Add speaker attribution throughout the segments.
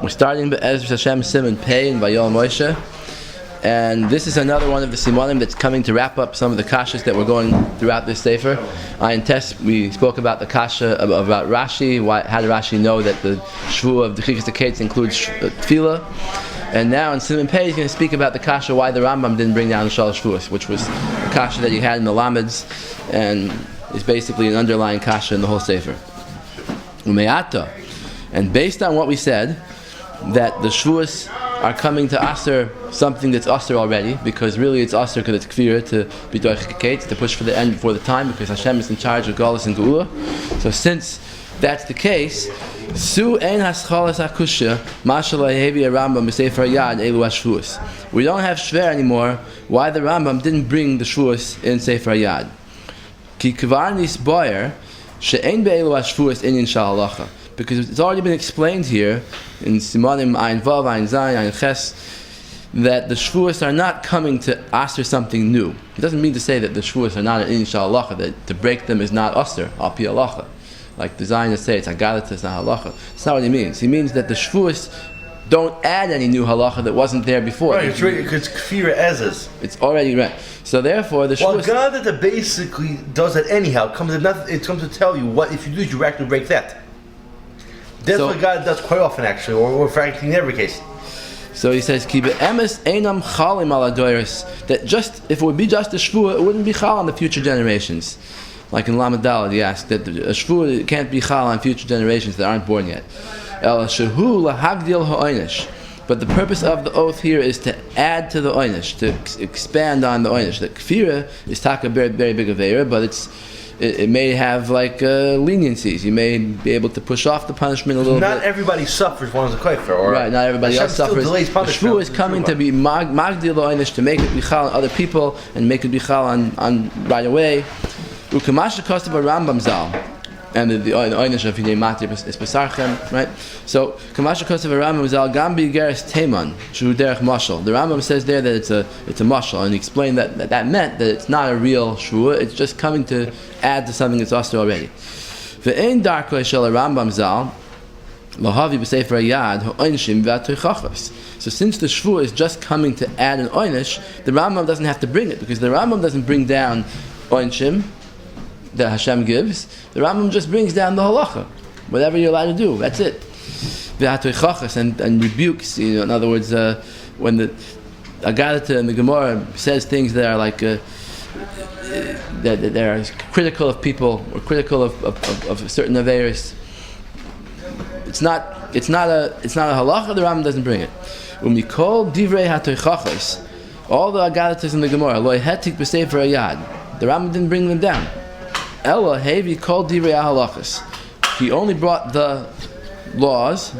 Speaker 1: We're starting Be'ezras Hashem siman pei in Vayol Moshe, and this is another one of the simanim that's coming to wrap up some of the kashas that we're going throughout this sefer. In test, we spoke about the kasha about Rashi. How did Rashi know that the Tshuva of the Igeret includes tefillah? And now in siman pei, he's going to speak about the kasha why the Rambam didn't bring down the Shalosh Shvuos, which was a kasha that you had in the Lameds, and is basically an underlying kasha in the whole sefer. Umeata, and based on what we said, that the Shvuos are coming to Aser something that's Aser already, because really it's Aser because it's Kfira to be Doich to push for the end before the time, because Hashem is in charge of Galus and Geula. So since that's the case, Su ein haschalas hakushya mashallah hevi Rambam b'sefer Yad elu hashvuos. We don't have shver anymore. Why the Rambam didn't bring the Shvuos in Sefer Yad? Ki kvar nisboyer she'ein be'elu hashvuos inyan sha'halacha. Because it's already been explained here in Simanim Ayin Vav, Ayin Zayin, Ayin Ches, that the Shvuos are not coming to Aser something new. It doesn't mean to say that the Shvuos are not an Insha Halacha, that to break them is not Aser, Al Pi Halacha. Like the Zionists say, it's Agadat, it's not Halacha. That's not what he means. He means that the Shvuos don't add any new Halacha that wasn't there before.
Speaker 2: Right, it's right, because Kfira as is.
Speaker 1: It's already right. So therefore, the Shvuos...
Speaker 2: Well, Agadat basically does that anyhow. It comes to tell you what, if you do it, you actually break that. That's what God does quite often, actually, or frankly, in every case.
Speaker 1: So he says, "Ki be'emes einam chalim ala doiris." That just if it would be just a shvua, it wouldn't be chal on the future generations. Like in Lamed Daled, he asked that a shvua can't be chal on future generations that aren't born yet. El shehu lahagdil ha'oinish. But the purpose of the oath here is to add to the oinish, to expand on the oinish. The kfira is taka very, very big avera, but it may have like leniencies. You may be able to push off the punishment a little bit.
Speaker 2: Not everybody suffers one of the kofer, or
Speaker 1: right? Not everybody else suffers. The shvu is coming to be magdil lo'inish, to make it bichal on other people and make it bichal on right away. Ukamash kost of a Rambam zal, and the oinish of Hidei Matir is pesarchem, right? So kamash kost of a Rambam zal gam Igeret teman shu derech mashal. The Rambam says there that it's a mashal, and he explained that meant that it's not a real shvua. It's just coming to add to something that's also already. Ve'ein darko shel Rambam zal lahavi b'sefer Yad ha'onishim v'atoichachos. So since the shvua is just coming to add an oinish, the Rambam doesn't have to bring it, because the Rambam doesn't bring down oinishim that Hashem gives. The Rambam just brings down the halacha, whatever you're allowed to do. That's it. V'atoichachos, and rebukes. In other words, when the Agadat and the Gemara says things that are like that are critical of people or critical of certain averis, it's not a halacha. The Rambam doesn't bring it. Umikol divrei hatoichachos, all the Agadatas in the Gemara, loy hetik b'sefer Yad, the Rambam didn't bring them down. Ella hevi kol divrei halachas, he only brought the laws,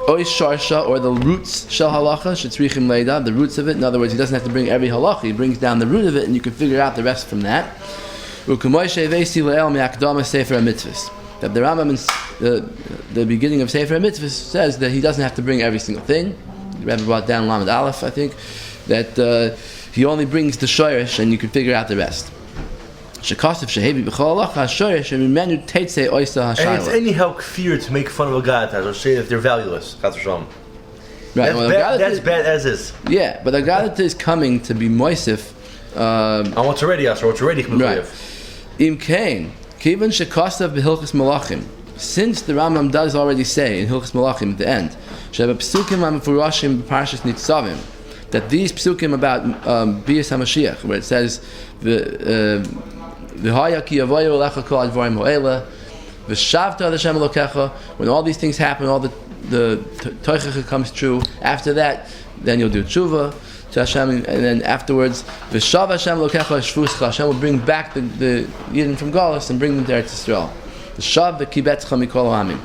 Speaker 1: ois sharsha, or the roots shel halacha, shetzrichim leida, the roots of it. In other words, he doesn't have to bring every halacha, he brings down the root of it, and you can figure out the rest from that. That the Rambam in the beginning of Sefer HaMitzvahs says that he doesn't have to bring every single thing. The Rebbe brought down Lamed Aleph, I think, that he only brings the shoresh, and you can figure out the rest. And it's
Speaker 2: anyhow kfir to make fun of Agadat or say that they're valueless.
Speaker 1: Right.
Speaker 2: That's bad as is.
Speaker 1: Yeah, but Agadat is coming to be moisif
Speaker 2: on what's already us, or what's already
Speaker 1: right. Im kain kiven shekasav b'hilchos malachim. Since the Rambam does already say in Hilchos Malachim at the end, sheba psukim amefurashim b'parshas nitzavim, that these psukim about Bias HaMashiach, where it says V'haya ki yavoyu elecha kol advarim ho'ela, v'shavta ad Hashem Elokecha. When all these things happen, all the toichacha comes true. After that, then you'll do Tshuva to Hashem, and then afterwards, v'shav Hashem Elokecha shvuscha. Hashem will bring back the Yidden from Galus and bring them to Eretz Yisrael. V'shav v'kibetzcha mikol ha'amim.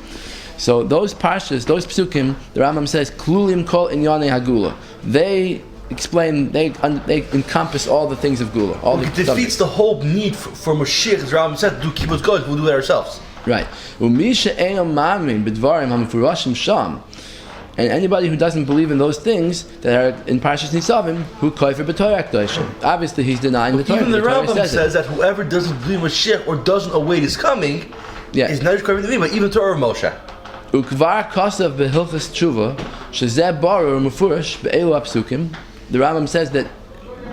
Speaker 1: So those parshas, those psukim, the Rambam says, klulim kol inyanei hagula. They explain, they encompass all the things of Gula. All
Speaker 2: it defeats the whole need for Mashiach, as Rambam said, to keep us good, we'll do it ourselves.
Speaker 1: Right. And anybody who doesn't believe in those things that are in Parshas Nitzavim, who koifer b'Torah Kedoshim. Obviously he's denying the Torah.
Speaker 2: Even the Rambam says that whoever doesn't believe Mashiach or doesn't await his coming is not just koifer the but even Torah of Moshe.
Speaker 1: Ukvar kosav behilchas tshuva shezeh barur mufurish be'elu apsukim. The Rambam says that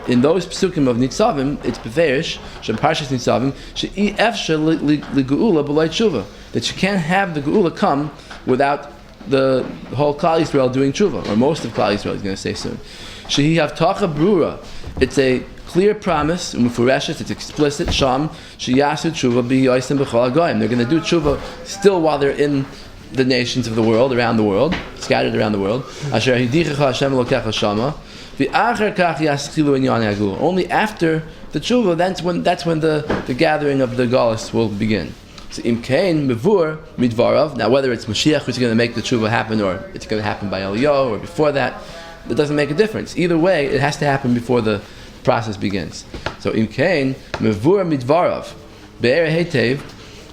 Speaker 1: in those psukim of Nitzavim, it's beferish shem parshas Nitzavim she'i efshe legeula b'lay tshuva, that you can't have the geula come without the whole Klal Yisrael doing tshuva, or most of Klal Yisrael. He's going to say soon. Shehi havtacha brura. It's a clear promise. Umufureshes. It's explicit. Sham sheyasu tshuva b'yosim b'chol hagoyim. They're going to do tshuva still while they're in the nations of the world, around the world, scattered around the world. Asher hidichecha Hashem elokecha shama. Only after the tshuva, that's when the gathering of the galus will begin. So imkein mevur midvarav. Now whether it's Mashiach who's going to make the tshuva happen, or it's going to happen by Eliyahu, or before that, it doesn't make a difference. Either way, it has to happen before the process begins. So imkein mevur midvarav be'er hetev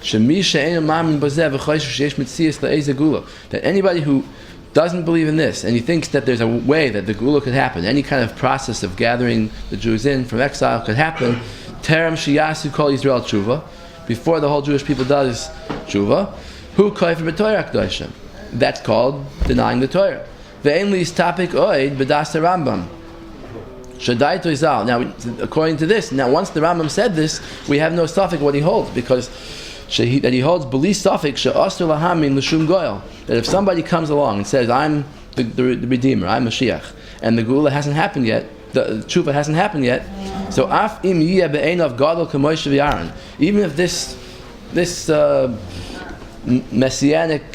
Speaker 1: shemi she'enu mamin bazeh v'choishu sheyesh mitzias la'ezeh gula. That anybody who doesn't believe in this, and he thinks that there's a way that the Gula could happen, any kind of process of gathering the Jews in from exile could happen, Terem Shiyasu Kol Yisrael Tshuva, before the whole Jewish people does Tshuva, Hu Koifer B'Torah K'doshim. That's called denying the Torah. Ve'en Li's Tapik Oid B'das Rambam. Shadai Toizal. Now, according to this, now once the Rambam said this, we have no suffix what he holds, because that he holds beli suffix she'asur lahamin l'shum goyal, that if somebody comes along and says, I'm the Redeemer, I'm Mashiach, and the Geula hasn't happened yet, the Tshuva hasn't happened yet, so af im yiyeh be'einav gadol k'Moshe v'Aaron, even if this messianic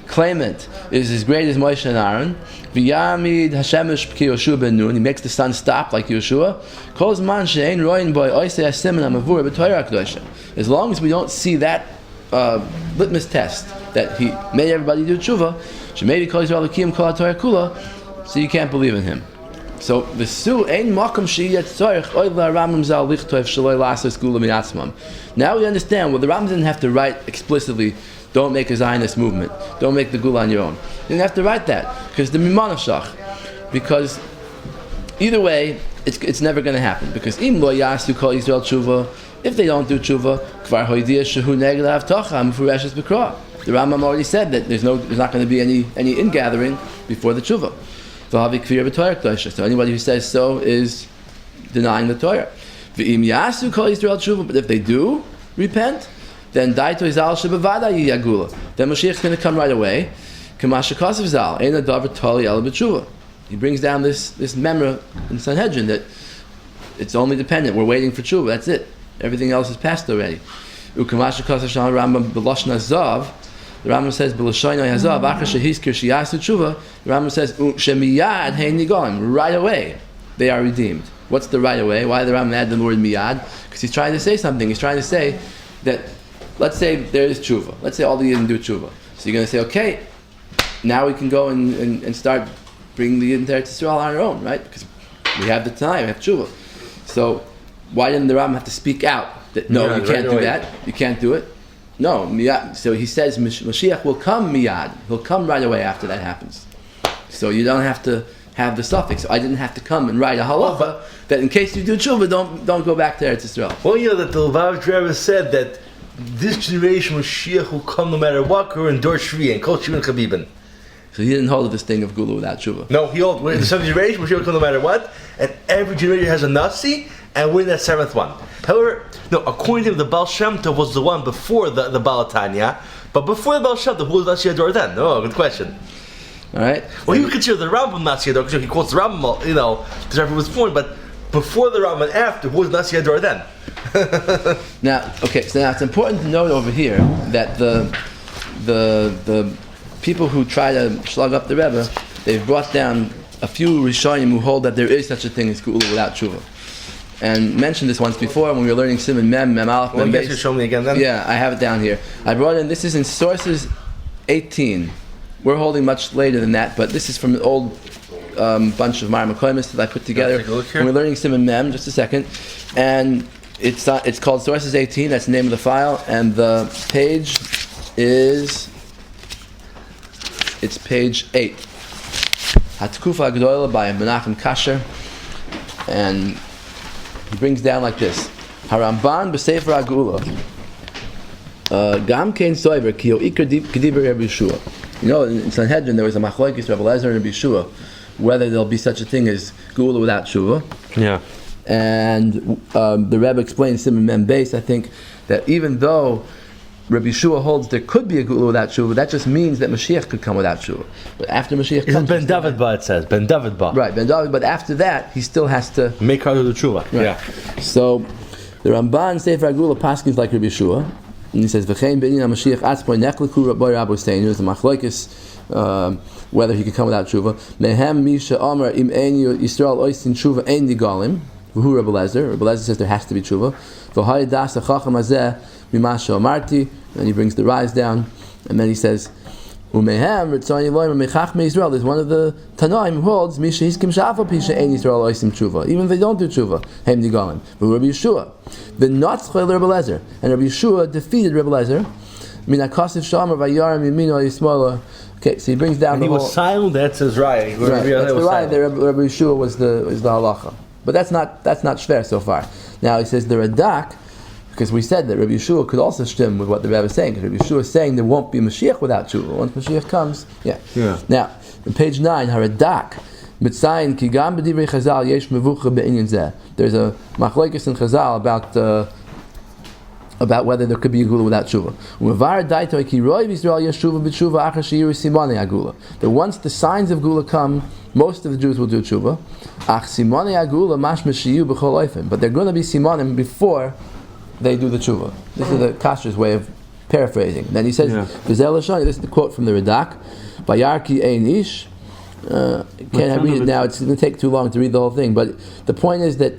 Speaker 1: claimant is as great as Moshe and Aaron, v'yamid hashemesh ki Yoshua ben Nun, he makes the sun stop like Yoshua, kol zman she'ein roin boy oisei siman amavur b'Torah k'doshim. As long as we don't see that litmus test that he made everybody do tshuva, she'maybe kol Yisrael l'kiyum kol haTorah kula, so you can't believe in him. So the su ein makom she'yet tzorich oid la'Rambam zal lichtov shaloi lasos gula minatzmam. Now we understand. Well, the Rambam didn't have to write explicitly, don't make a Zionist movement, don't make the gula on your own. He didn't have to write that because the miman of shach, because either way it's never going to happen, because im lo yasu kol Yisrael tshuva. If they don't do tshuva, kvar hoidiyah shehu neged havtacha mufurashes b'kra. The Rambam already said that there's not going to be any ingathering before the tshuva. V'havi kfir b'torah k'dosha. So anybody who says so is denying the Torah. V'im yasu kol Yisrael tshuva. But if they do repent, then daito izal shebevada yiyagula. Then Mashiach's going to come right away. K'masha kasav zal ein adavar tali el b'tshuva. He brings down this memra in Sanhedrin that it's only dependent. We're waiting for tshuva. That's it. Everything else is passed already. Ukamasha kasav shal Rambam b'loshna zav. The Rambam says b'loshono yazav achar shehizkir sheyasu tshuva. The Rambam says shemiyad hein nigoim. Right away they are redeemed. What's the right away? Why did the Rambam add the word miyad? Because he's trying to say something. He's trying to say that, let's say there is tshuva. Let's say all the Yidden do tshuva. So you're going to say, okay, now we can go and start bringing the Yidden to Eretz Yisrael on our own, right? Because we have the time, we have tshuva. So why didn't the Rambam have to speak out that no, you can't do that, you can't do it? No, miyad. So he says Mashiach will come miyad. He'll come right away after that happens. So you don't have to have the suffix. So I didn't have to come and write a halacha that in case you do tshuva, don't go back to Eretz Yisrael.
Speaker 2: Well, you know that the Lubavitch Rebbe said that this generation Mashiach will come no matter what, or in Dor Shvi and Kol Shivin Chabibin.
Speaker 1: So he didn't hold this thing of Gula without tshuva.
Speaker 2: No, he held in the 7th generation Mashiach will come no matter what, and every generation has a Nasi, and we're in that 7th one. However, no, according to him, the Baal Shem Tov was the one before the Baal Tanya, but before the Baal Shem Tov, who was Nasi Ador then? Oh, good question.
Speaker 1: All right.
Speaker 2: Well, he would consider the Rambam Nasi Ador, because he quotes the Rambam, the Rebbe was born, but before the Rambam and after, who was Nasi Ador then?
Speaker 1: Now it's important to note over here that the people who try to slug up the Rebbe, they've brought down a few Rishonim who hold that there is such a thing as Gula without tshuva. And mentioned this once before when we were learning Siman Mem Aleph Mem Beis.
Speaker 2: Well, you guys show me again then?
Speaker 1: Yeah, I have it down here. I brought in, this is in Sources 18. We're holding much later than that, but this is from an old bunch of Mar Makoimis that I put together when we're learning Siman Mem, just a second. And it's called Sources 18, that's the name of the file, and the page is, it's page 8. Hatkufa Gdoila by Menachem Kasher, and he brings down like this: Haramban b'Sefer HaGeula. Gam kein soiver ki ikar kediber Rabbi Yeshua. In Sanhedrin there was a machlokes Rabbi Elazar and Rabbi Yeshua whether there'll be such a thing as gula without tshuva.
Speaker 2: Yeah.
Speaker 1: And the Rebbe explained siman mem beis, I think, that even though Rabbi Yeshua holds there could be a gula without tshuva, that just means that Mashiach could come without tshuva. But after Mashiach comes,
Speaker 2: Ben David Ba, it says Ben David Ba.
Speaker 1: Right, Ben David. But after that, he still has to
Speaker 2: make out of the tshuva.
Speaker 1: Right.
Speaker 2: Yeah.
Speaker 1: So the Ramban Sefer Agula paskins like Rabbi Yeshua, and he says v'chein be'inyan Mashiach atzpoi nechleku Rabbi Rabbi Steinu. There's a machlokes whether he could come without tshuva. Mehem misha amar im ein Yisrael oisin tshuva ein nigalim. V'hu Rabbi Elazar. Rabbi Elazar says there has to be tshuva. V'hay das hachacham hazeh mimasha amarti. And he brings the rise down, and then he says, "Umehem ritzoni loyim mechachmei Israel." There's one of the Tanoim who holds misha hiskim shafal pisha ein Yisrael oisim tshuva. Even if they don't do tshuva, hem nigalim. V'hu Rabbi Yeshua. The notzchei Rabbi Elazar, and Rabbi Yeshua defeated Rabbi Elazar. Min hakasiv shamar vayarim yimino yismola. Okay, so he brings down
Speaker 2: and
Speaker 1: the
Speaker 2: he was silent. That's his raya.
Speaker 1: Right, that's the raya. Rabbi Yeshua was the halacha, but that's not shver so far. Now he says the Radak. Because we said that Rabbi Yeshua could also stem with what the Rebbe is saying. Because Rabbi Yeshua is saying there won't be Mashiach without Tshuva. Once Mashiach comes, yeah. Now, on page 9, Haradak, Mitzayin ki gam b'divrei Chazal yesh mevucha be'inyan zeh. There's a machlokes in Chazal about whether there could be a gula without Tshuva. U'mevar daitoi ki roi v'Yisrael yesh Tshuva b'Tshuva achar sheyiru simanei agula. That once the signs of gula come, most of the Jews will do Tshuva. Ach simanei agula mashma sheyu b'chol oifim. But they're going to be simanim before they do the tshuva. This is the Kashr's way of paraphrasing. Then he says, this is the quote from the Radak, Bayarki ein ish. Can't I read it now? It's going to take too long to read the whole thing. But the point is that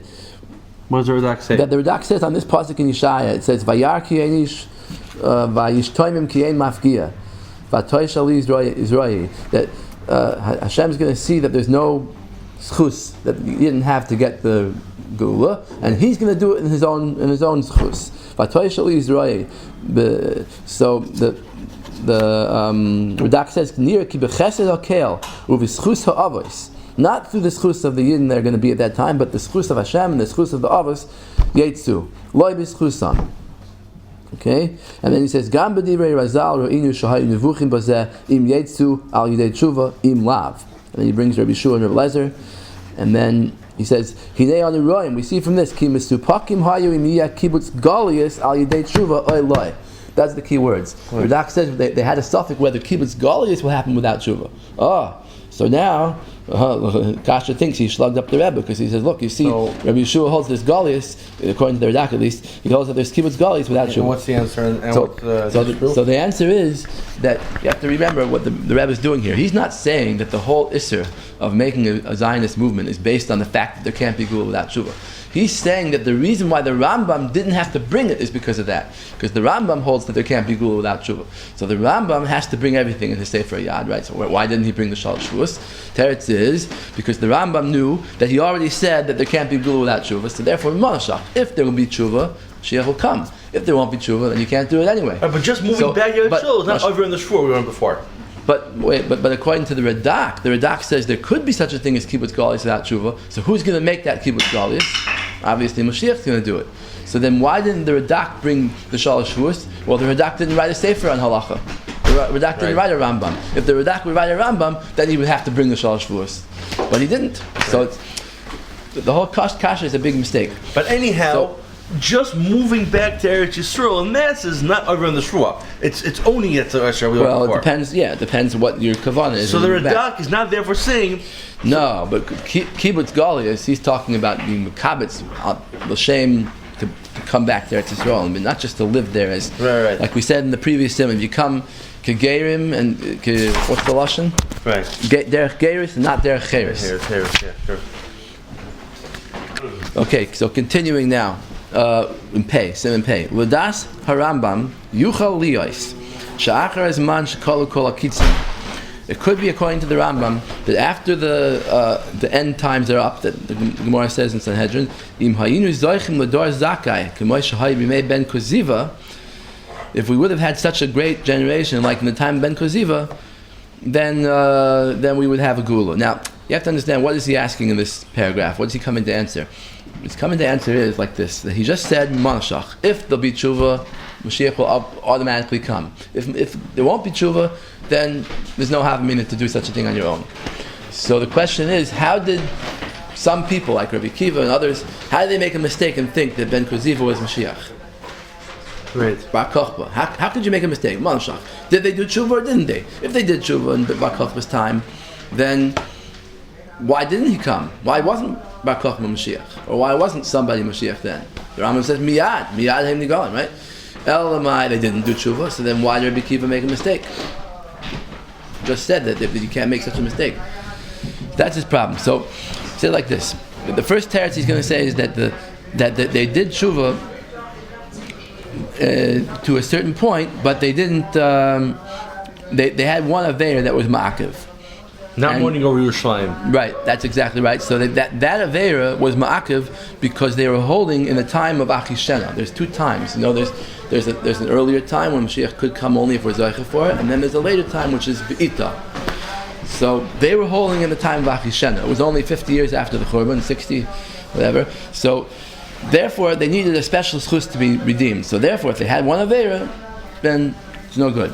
Speaker 2: what does the Radak say?
Speaker 1: That the Radak says on this pasuk in Yeshaya, it says, Bayarki ein ish, vayishtoimim ki ein mafgia, vatoy shali Israeli. That Hashem is going to see that there's no schus, that you didn't have to get the gula, and he's going to do it in his own schus. So the Radak says near ki bechesed hakel uvischus ha'avos, not through the schus of the yidden they're going to be at that time, but the schus of Hashem and the schus of the avos yetzu loy b'schusan. Okay, and then he says gam b'divrei Razal ro'inu shahayu nevuchim bazeh im yetzu al yidei tshuva im lav. And then he brings Rabbi Yeshua and Rabbi Elazar, and then he says, "Hinei anu roim." We see from this, "Ki mesupakim hayu imiyah kibbutz galius al yidei tshuva oiloi." That's the key words. Right. Radak says they had a suffix whether kibbutz galius will happen without tshuva. So now Kasha thinks he slugged up the Rebbe because he says, "Look, you see, Rabbi Yeshua holds this galius, according to the Radak at least. He holds that there's kibbutz galius without tshuva."
Speaker 2: And what's the answer?
Speaker 1: So the answer is that you have to remember what the Rebbe is doing here. He's not saying that the whole isser of making a Zionist movement is based on the fact that there can't be gula without tshuva. He's saying that the reason why the Rambam didn't have to bring it is because of that. Because the Rambam holds that there can't be gula without tshuva. So the Rambam has to bring everything in his Sefer Yad, right? So why didn't he bring the Shalosh Shavuos? Teretz is because the Rambam knew that he already said that there can't be gula without tshuva. So therefore, Monashach, if there will be tshuva, Mashiach will come. If there won't be tshuva, then you can't do it anyway.
Speaker 2: But just moving back here, it's not over in the shul we were in before.
Speaker 1: But according to the Radak says there could be such a thing as kibbutz galius without tshuva. So who's going to make that kibbutz galius? Obviously, Mashiach's going to do it. So then, why didn't the Radak bring the Shalosh Shavuos? Well, the Radak didn't write a sefer on halacha. The Radak didn't write a Rambam. If the Radak would write a Rambam, then he would have to bring the Shalosh Shavuos. But he didn't. So the whole kasha is a big mistake.
Speaker 2: But anyhow. Just moving back to Eretz Yisrael, and that is not over in the Shua. It's only at the Eretz.
Speaker 1: Well, it depends. Yeah, it depends what your kavanah is.
Speaker 2: So the Radak is not there for saying.
Speaker 1: No, but kibbutz galius, he's talking about being mekabetz, the shame to come back to Eretz Yisrael, and not just to live there as like we said in the previous siman. If you come kegerim and what's the lashon?
Speaker 2: Right.
Speaker 1: Derech geris and not derech cheres.
Speaker 2: Yeah, sure.
Speaker 1: Okay, so continuing now. In pay, siman pay. L'das harambam yuchal liyos sha'achar azman shekalu kol akitzim. It could be according to the Rambam that after the end times are up, that the Gemara says in Sanhedrin, im hayinu zoichim l'dor zakai k'moy shahay b'mei ben koziva. If we would have had such a great generation like in the time of ben koziva, then we would have a gula. Now you have to understand what is he asking in this paragraph. What is he coming to answer? His coming to answer is like this: that he just said, "Manashach." If there'll be tshuva, Mashiach will automatically come. If there won't be tshuva, then there's no havamina to do such a thing on your own. So the question is, how did some people like Rabbi Akiva and others, how did they make a mistake and think that Ben Koziva was Mashiach?
Speaker 2: Right.
Speaker 1: Bar Kochba. How could you make a mistake? Manashach. Did they do tshuva or didn't they? If they did tshuva in Bar Kochba's time, then why didn't he come? Why wasn't Bar Kochba Mashiach? Or why wasn't somebody Mashiach then? The Rambam says miyad heim nigalim, right? Elamai, they didn't do tshuva, so then why did Rabbi Akiva make a mistake? Just said that you can't make such a mistake. That's his problem. So, say it like this: the first teretz he's going to say is that they did tshuva to a certain point, but they didn't. They had one aveira that was ma'akiv.
Speaker 2: Not mourning over Yerushalayim.
Speaker 1: Right, that's exactly right. So that aveira was ma'akiv because they were holding in the time of Achishena. There's two times. There's an earlier time when Mashiach could come only if we're zeicha for it, and then there's a later time which is be'ita. So they were holding in the time of Achishena. It was only 50 years after the Churban, 60, whatever. So therefore, they needed a special schus to be redeemed. So therefore, if they had one aveira, then it's no good.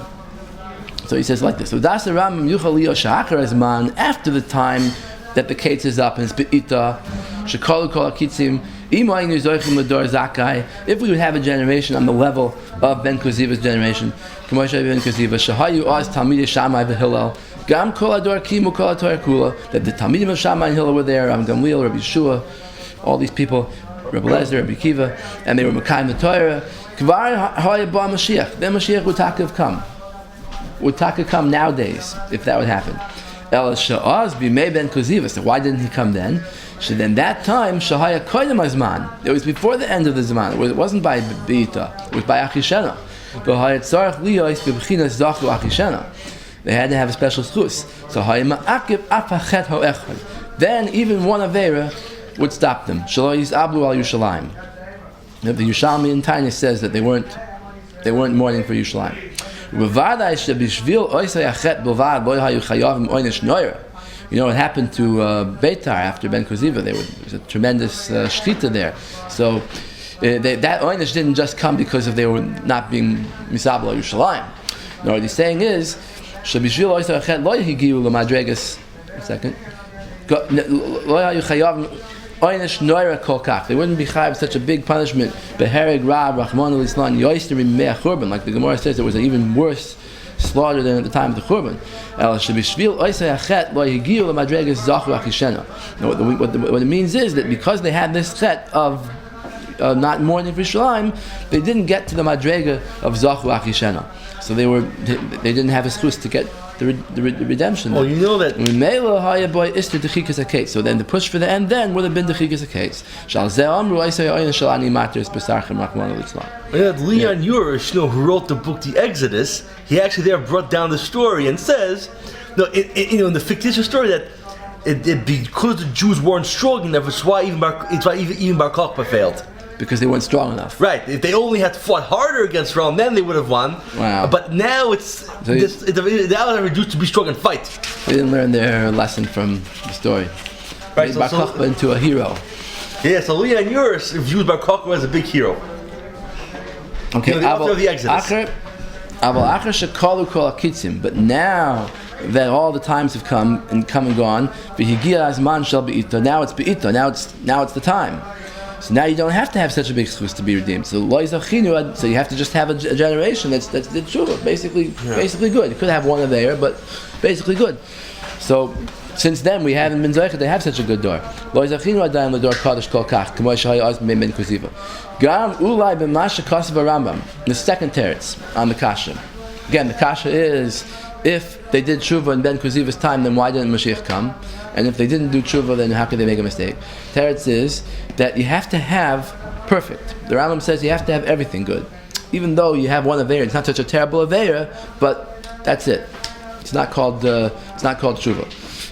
Speaker 1: So he says like this: so das Rambam yuchal liyo sha'achar hazman, after the time that the kates is up and it's be'ita, shekalu kol hakitzim, imayim yizoichim l'dor zakai. If we would have a generation on the level of Ben Koziva's generation, k'moshe Ben Koziva, shahayu oz talmidei Shammai v'Hillel, gam kol ador kimu kol haTorah kula, that the talmidim of Shammai and Hillel were there, Gamliel, Rabbi Yeshua, all these people, Rabbi Lezer, Rabbi Akiva, and they were Mekayim the Torah. Kvar ha'ya ba Mashiach, then Mashiach would have come. Would Taka come nowadays if that would happen? El Sha'az b'mei Ben Koziva. So why didn't he come then? So then that time Shahaya koydem hazman. It was before the end of the zaman. It wasn't by Beita. It was by Achishena. V'hayat tzarich liyos b'bchinas zachu Achishena. They had to have a special schus. So hayma akib afachet ho'echad. Then even one avera would stop them. Shalo yisablu al Yerushalayim. The Yerushalmi in Tanya says that they weren't mourning for Yerushalayim. You know what happened to Beitar after Ben Koziva? There was a tremendous shchita there. So that oynish didn't just come because of they were not being misabel Yerushalayim. No, what he's saying is, they wouldn't be chayav such a big punishment. Behereg Rab Rachman al-Islam yoister mimei churban, like the Gemara says, there was an even worse slaughter than at the time of the churban. What it means is that because they had this chet of not mourning for Yerushalayim, they didn't get to the madrega of zachu achishena. So they didn't have a schus to get the redemption.
Speaker 2: Well, you know that.
Speaker 1: So then the push for the end then would have been the chikas haketz.
Speaker 2: Leon Urish, who wrote the book The Exodus, he actually there brought down the story and says, in the fictitious story that because the Jews weren't strong enough, it's why even Bar Kokhba failed.
Speaker 1: Because they weren't strong enough.
Speaker 2: Right. If they only had fought harder against Rome, then they would have won.
Speaker 1: Wow.
Speaker 2: But now now they're reduced to be strong and fight.
Speaker 1: They didn't learn their lesson from the story. Right. Made Bar Kokhba into a hero.
Speaker 2: Yeah, so Leah and yours views Bar Kokhba as a big hero.
Speaker 1: Okay.
Speaker 2: The author of the Exodus.
Speaker 1: But now that all the times have come and gone, now it's be'ita. Now it's the time. So now you don't have to have such a big schus to be redeemed. So you have to just have a generation that's the tshuva, basically good. You could have one there, but basically good. So since then we haven't been zeicha to have such a good door. The second teretz on the kasha. Again, the kasha is, if they did tshuva in Ben Koziva's time, then why didn't Mashiach come? And if they didn't do tshuva, then how could they make a mistake? Teretz is that you have to have perfect. The Rambam says you have to have everything good. Even though you have one aveira, it's not such a terrible aveira, but that's it. It's not called tshuva.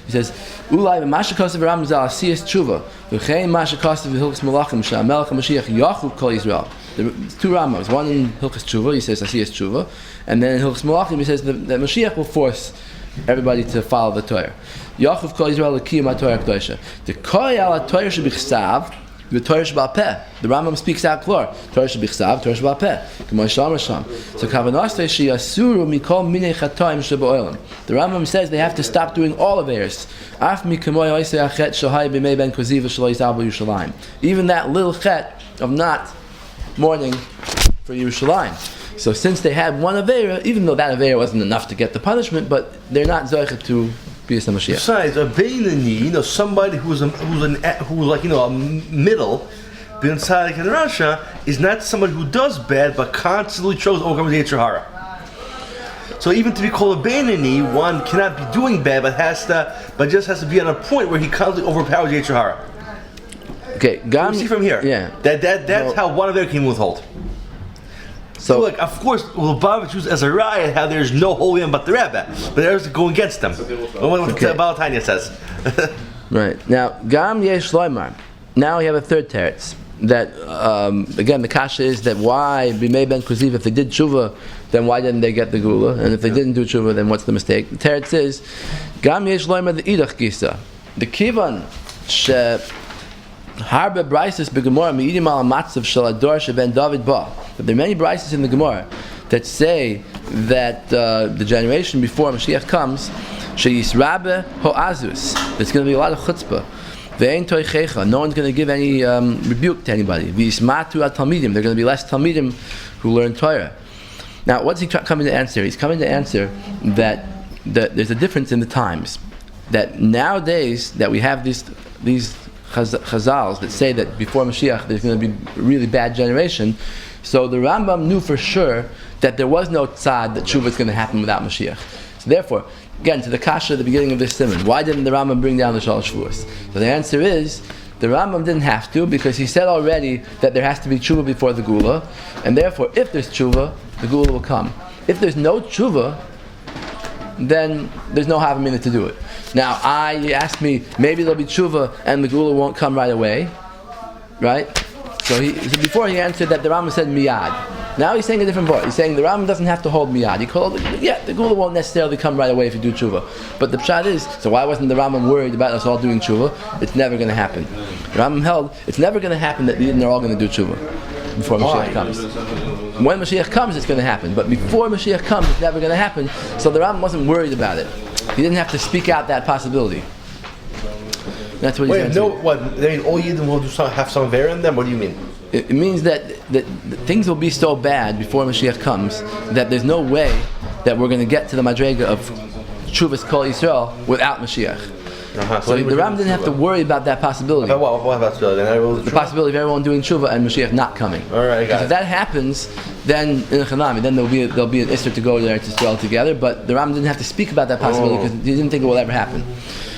Speaker 1: He says, Ulai v'mashakasav Rambam zal asiyas tshuva v'chein mashakasav v'hilchas malachim sha'amelech HaMashiach yachu kol Yisrael. There's two Rambams. One in Hilchas Tshuva, he says asiyas tshuva, and then in Hilchas malachim he says that Mashiach will force everybody to follow the Torah. Yachuv kol Yisrael l'kiyum HaTorah Kedosha. The koy al HaTorah should be chsav The Torah Shebal Peh. The Rambam speaks out clear. Torah Shebichsav, Torah Shebal Peh. So Kavanastai Sheyasuru Mikol Minei Chatoim Sheba'olam. The Rambam says they have to stop doing all of theirs. Af Mikamoy Oisei Achet Shohai B'mei Ben Koziva Shelo Yisal B'Yushalayim. Even that little chet of not mourning for Yerushalayim. So since they had one Aveira, even though that Aveira wasn't enough to get the punishment, but they're not Zoichet to be a Mashiach.
Speaker 2: Besides, a Beinani, somebody who's like, a middle, Ben Tzaddik in Russia, is not somebody who does bad, but constantly tries to overcome the Yetzer Hara. So even to be called a Beinani, one cannot be doing bad, but just has to be at a point where he constantly overpowers the Yetzer Hara.
Speaker 1: Okay,
Speaker 2: we see from here.
Speaker 1: Yeah,
Speaker 2: that's how one of their can withhold. So look, of course, Lubavitch used as a riot how there's no holy one but the rebbe, but there's going against them. What the Balatanya says.
Speaker 1: Right now, Gam Yesh Loimar. Now we have a third teretz. That again, the kasha is that why Bimei Ben Kuziv, if they did tshuva, then why didn't they get the gula? And if they didn't do tshuva, then what's the mistake? The teretz is Gam Yesh Loimar the idach gisa. The kivan she harbe brises begemora meidim al matzav shel ador sheben David ba. But there are many brises in the Gemara that say that the generation before Mashiach comes, sheyisrabe hoazus. There's going to be a lot of chutzpah. Ve'ein toichecha. No one's going to give any rebuke to anybody. V'yismatu at talmidim. There are going to be less talmidim who learn Torah. Now, what's he coming to answer? He's coming to answer that there's a difference in the times. That nowadays that we have these chazals that say that before Mashiach there's going to be a really bad generation. So the Rambam knew for sure that there was no tzad that Tshuva is going to happen without Mashiach. So therefore, again, to the kasha at the beginning of this siman, why didn't the Rambam bring down the Shalosh Shavuos? So the answer is, the Rambam didn't have to, because he said already that there has to be Tshuva before the Gula, and therefore, if there's Tshuva, the Gula will come. If there's no Tshuva, then there's no havamina to do it. Now, you asked me, maybe there'll be Tshuva and the Gula won't come right away, right? So before he answered that the Rambam said miyad. Now he's saying a different word. He's saying the Rambam doesn't have to hold miyad. He called the Gula won't necessarily come right away if you do tshuva. But the pshat is, so why wasn't the Rambam worried about us all doing tshuva? It's never going to happen. The Rambam held, it's never going to happen that they're all going to do tshuva before Mashiach comes. When Mashiach comes, it's going to happen. But before Mashiach comes, it's never going to happen. So the Rambam wasn't worried about it. He didn't have to speak out that possibility. That's what he's saying.
Speaker 2: No, what? All Yidden will have some Ver in them? What do you mean?
Speaker 1: It means that things will be so bad before Mashiach comes that there's no way that we're going to get to the madrega of Tshuvas Kol Yisrael without Mashiach. So the Ram didn't have to worry about that possibility.
Speaker 2: What
Speaker 1: the possibility of everyone doing tshuva and Mashiach not coming.
Speaker 2: All right,
Speaker 1: if that happens, then in the Chanami, then there'll be an Isser to go there to Israel together. But the Ram didn't have to speak about that possibility because he didn't think it will ever happen.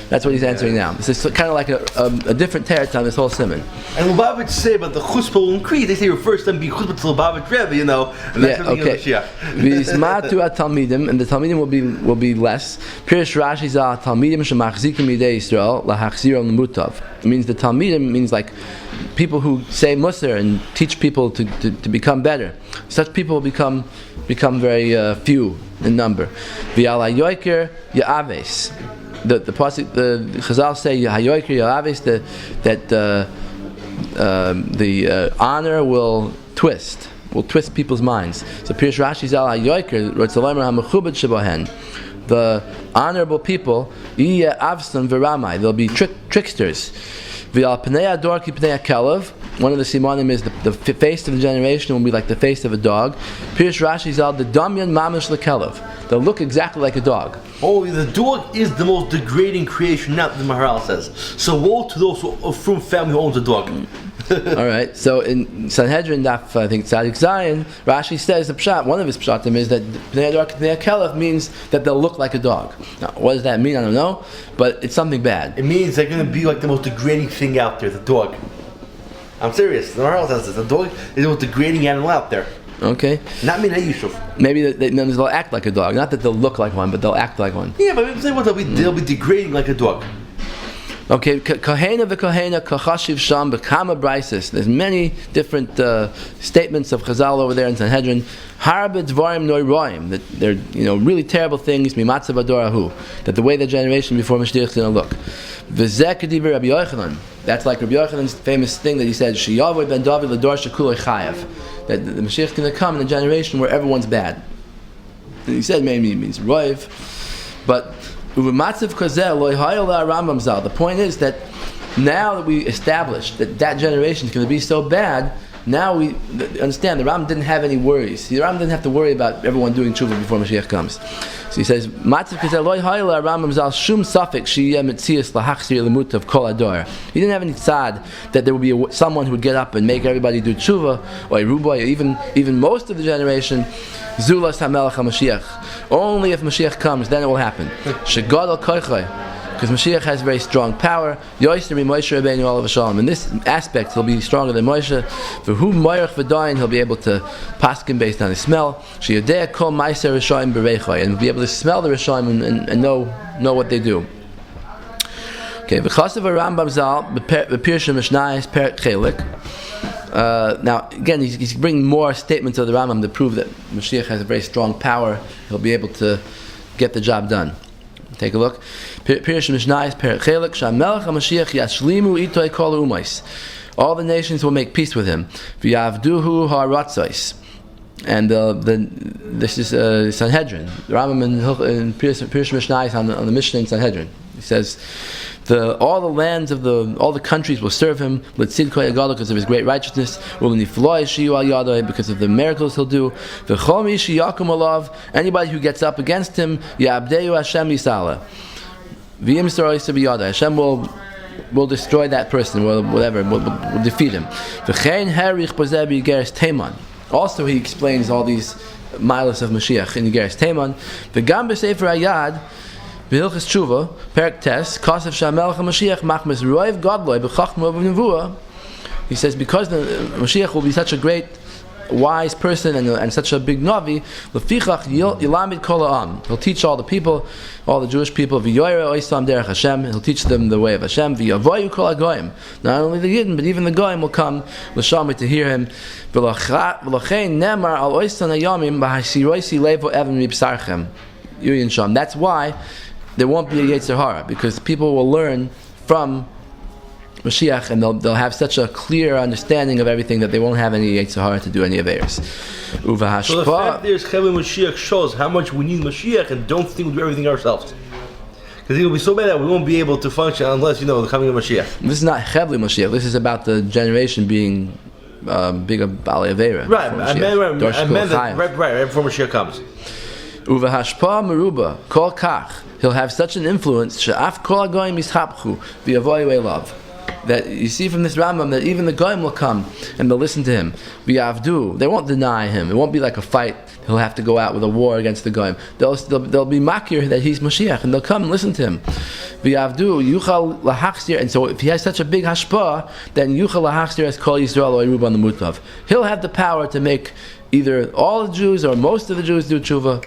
Speaker 1: That's what he's answering now. This is kind of like a different teretz on this whole siman.
Speaker 2: And Lubavitch say about the chutzpah will increase. They say your first time be chutzpah to Lubavitch Rebbe, and that's
Speaker 1: V'ismatu at talmidim, and the talmidim will be less. Pirish Rashi za talmidim shemachzikim yidei Yisrael lahachzir l'mutav. It means the talmidim means like people who say musar and teach people to become better. Such people will become very few in number. V'ala yoiker ya'aves. The Chazal say hayoiker ya'aves that the honor will twist people's minds. So Pirish Rashi zal hayoiker rotzalomer hamechubed shebahen. The honorable people yiyeh avstan v'ramai. They'll be tricksters. V'al pnei ador ki pnei kelev. One of the simanim is the face of the generation will be like the face of a dog. Pirish Rashi zal the damyan mamish lekelev. They'll look exactly like a dog.
Speaker 2: Oh, the dog is the most degrading creation, not the Maharal says. So woe to those from family who owns a dog.
Speaker 1: Alright, so in Sanhedrin Daf, I think Tzadik Zion, Rashi says the pshat, one of his pshatim is that Pnei Ador Pnei Kelev means that they'll look like a dog. Now, what does that mean? I don't know, but it's something bad.
Speaker 2: It means they're going to be like the most degrading thing out there, the dog. I'm serious, the Maharal says this. The dog is the most degrading animal out there.
Speaker 1: Okay.
Speaker 2: Not Min HaYishuv.
Speaker 1: Maybe they'll act like a dog. Not that they'll look like one, but they'll act like one.
Speaker 2: Yeah, but I'm saying they'll be degrading like a dog.
Speaker 1: Okay, kohena v'kohena kachashiv sham b'kama brises. There's many different statements of Chazal over there in Sanhedrin. Harbe dvarim noiraim, that they're really terrible things. Mimatzav adorahu, that the way the generation before Mashiach is going to look. V'zeh kediv Rabbi Yochanan. That's like Rav Yochanan's famous thing that he said, Sheyavod ben David l'dor shekuloi chayav. That the Mashiach is going to come in a generation where everyone's bad. And he said maybe it means roiv. But the point is that now that we established that generation is going to be so bad, now we understand the Rambam didn't have any worries. The Rambam didn't have to worry about everyone doing tshuva before Mashiach comes. So he says, he didn't have any tzad that there would be someone who would get up and make everybody do tshuva, or even most of the generation. Zulas HaMelech HaMashiach. Only if Mashiach comes, then it will happen. Shegadol koichay. Because Mashiach has very strong power. Yoiser mi Moshe Rabbeinu olav v'shalom. In this aspect, he'll be stronger than Moshe. For whom moirach v'dayin, he'll be able to paskin based on his smell. Sheyodea kol ma'aser Rishonim b'reichai, and be able to smell the Rishonim and know what they do. Okay, v'chasav Rambam Zal b'pirsha Mishnayos Perek Chelik. Now, again, he's bringing more statements of the Rambam to prove that Mashiach has a very strong power. He'll be able to get the job done. Take a look. Pirush Mishnayos Perek Chelik Shamelech HaMashiach Yashlimu Itoi Kol Umais. All the nations will make peace with him. V'yavduhu ha'ratzos. And this is Sanhedrin. The Rambam in Pirush Mishnayos on the Mishnah in Sanhedrin. He says, all the lands of all the countries will serve him because of his great righteousness, because of the miracles he'll do. Anybody who gets up against him, Hashem will destroy that person, will defeat him. Also, he explains all these miles of Mashiach in Igeret teman. The Gam b'Sefer Hayad. B'Hilchos Tshuva, Perek Tes, Kasav Shamelech HaMashiach Machmes Roiv Godloi B'Chachma V'Nevuah. He says because the Mashiach will be such a great, wise person and such a big Navi, L'fichach Yilamid Kol Ha'am. He'll teach all the people, all the Jewish people, V'yoyre Oisam Derech Hashem. He'll teach them the way of Hashem. V'yavoyu Kol HaGoyim. Not only the Yidden, but even the Goyim will come l'shamit to hear him. V'lochein Nemar Al Oisan Hayamim B'Hasiroisi Levo Evan Mibsarchem. Yuyin Sham. That's why there won't be a Yetzer Hara, because people will learn from Mashiach and they'll have such a clear understanding of everything that they won't have any Yetzer Hara to do any Averos.
Speaker 2: So the fact there's Chevli Mashiach shows how much we need Mashiach and don't think we'll do everything ourselves. Because it will be so bad that we won't be able to function unless, the coming of Mashiach.
Speaker 1: This is not Chevli Mashiach, this is about the generation being bigger Bali Avera.
Speaker 2: Right, I meant that right before Mashiach comes.
Speaker 1: Uva hashpa meruba kol kach. He'll have such an influence she'af kol hagoyim yishapchu v'yavoyu elav. That you see from this Rambam that even the goyim will come and they'll listen to him. V'yavdu. They won't deny him. It won't be like a fight. He'll have to go out with a war against the goyim. They'll be makir that he's Mashiach and they'll come and listen to him. V'yavdu yuchal lahachzir. And so if he has such a big hashpa, then yuchal lahachzir as kol Yisrael or Yeruban the Mutav. He'll have the power to make either all the Jews or most of the Jews do tshuva.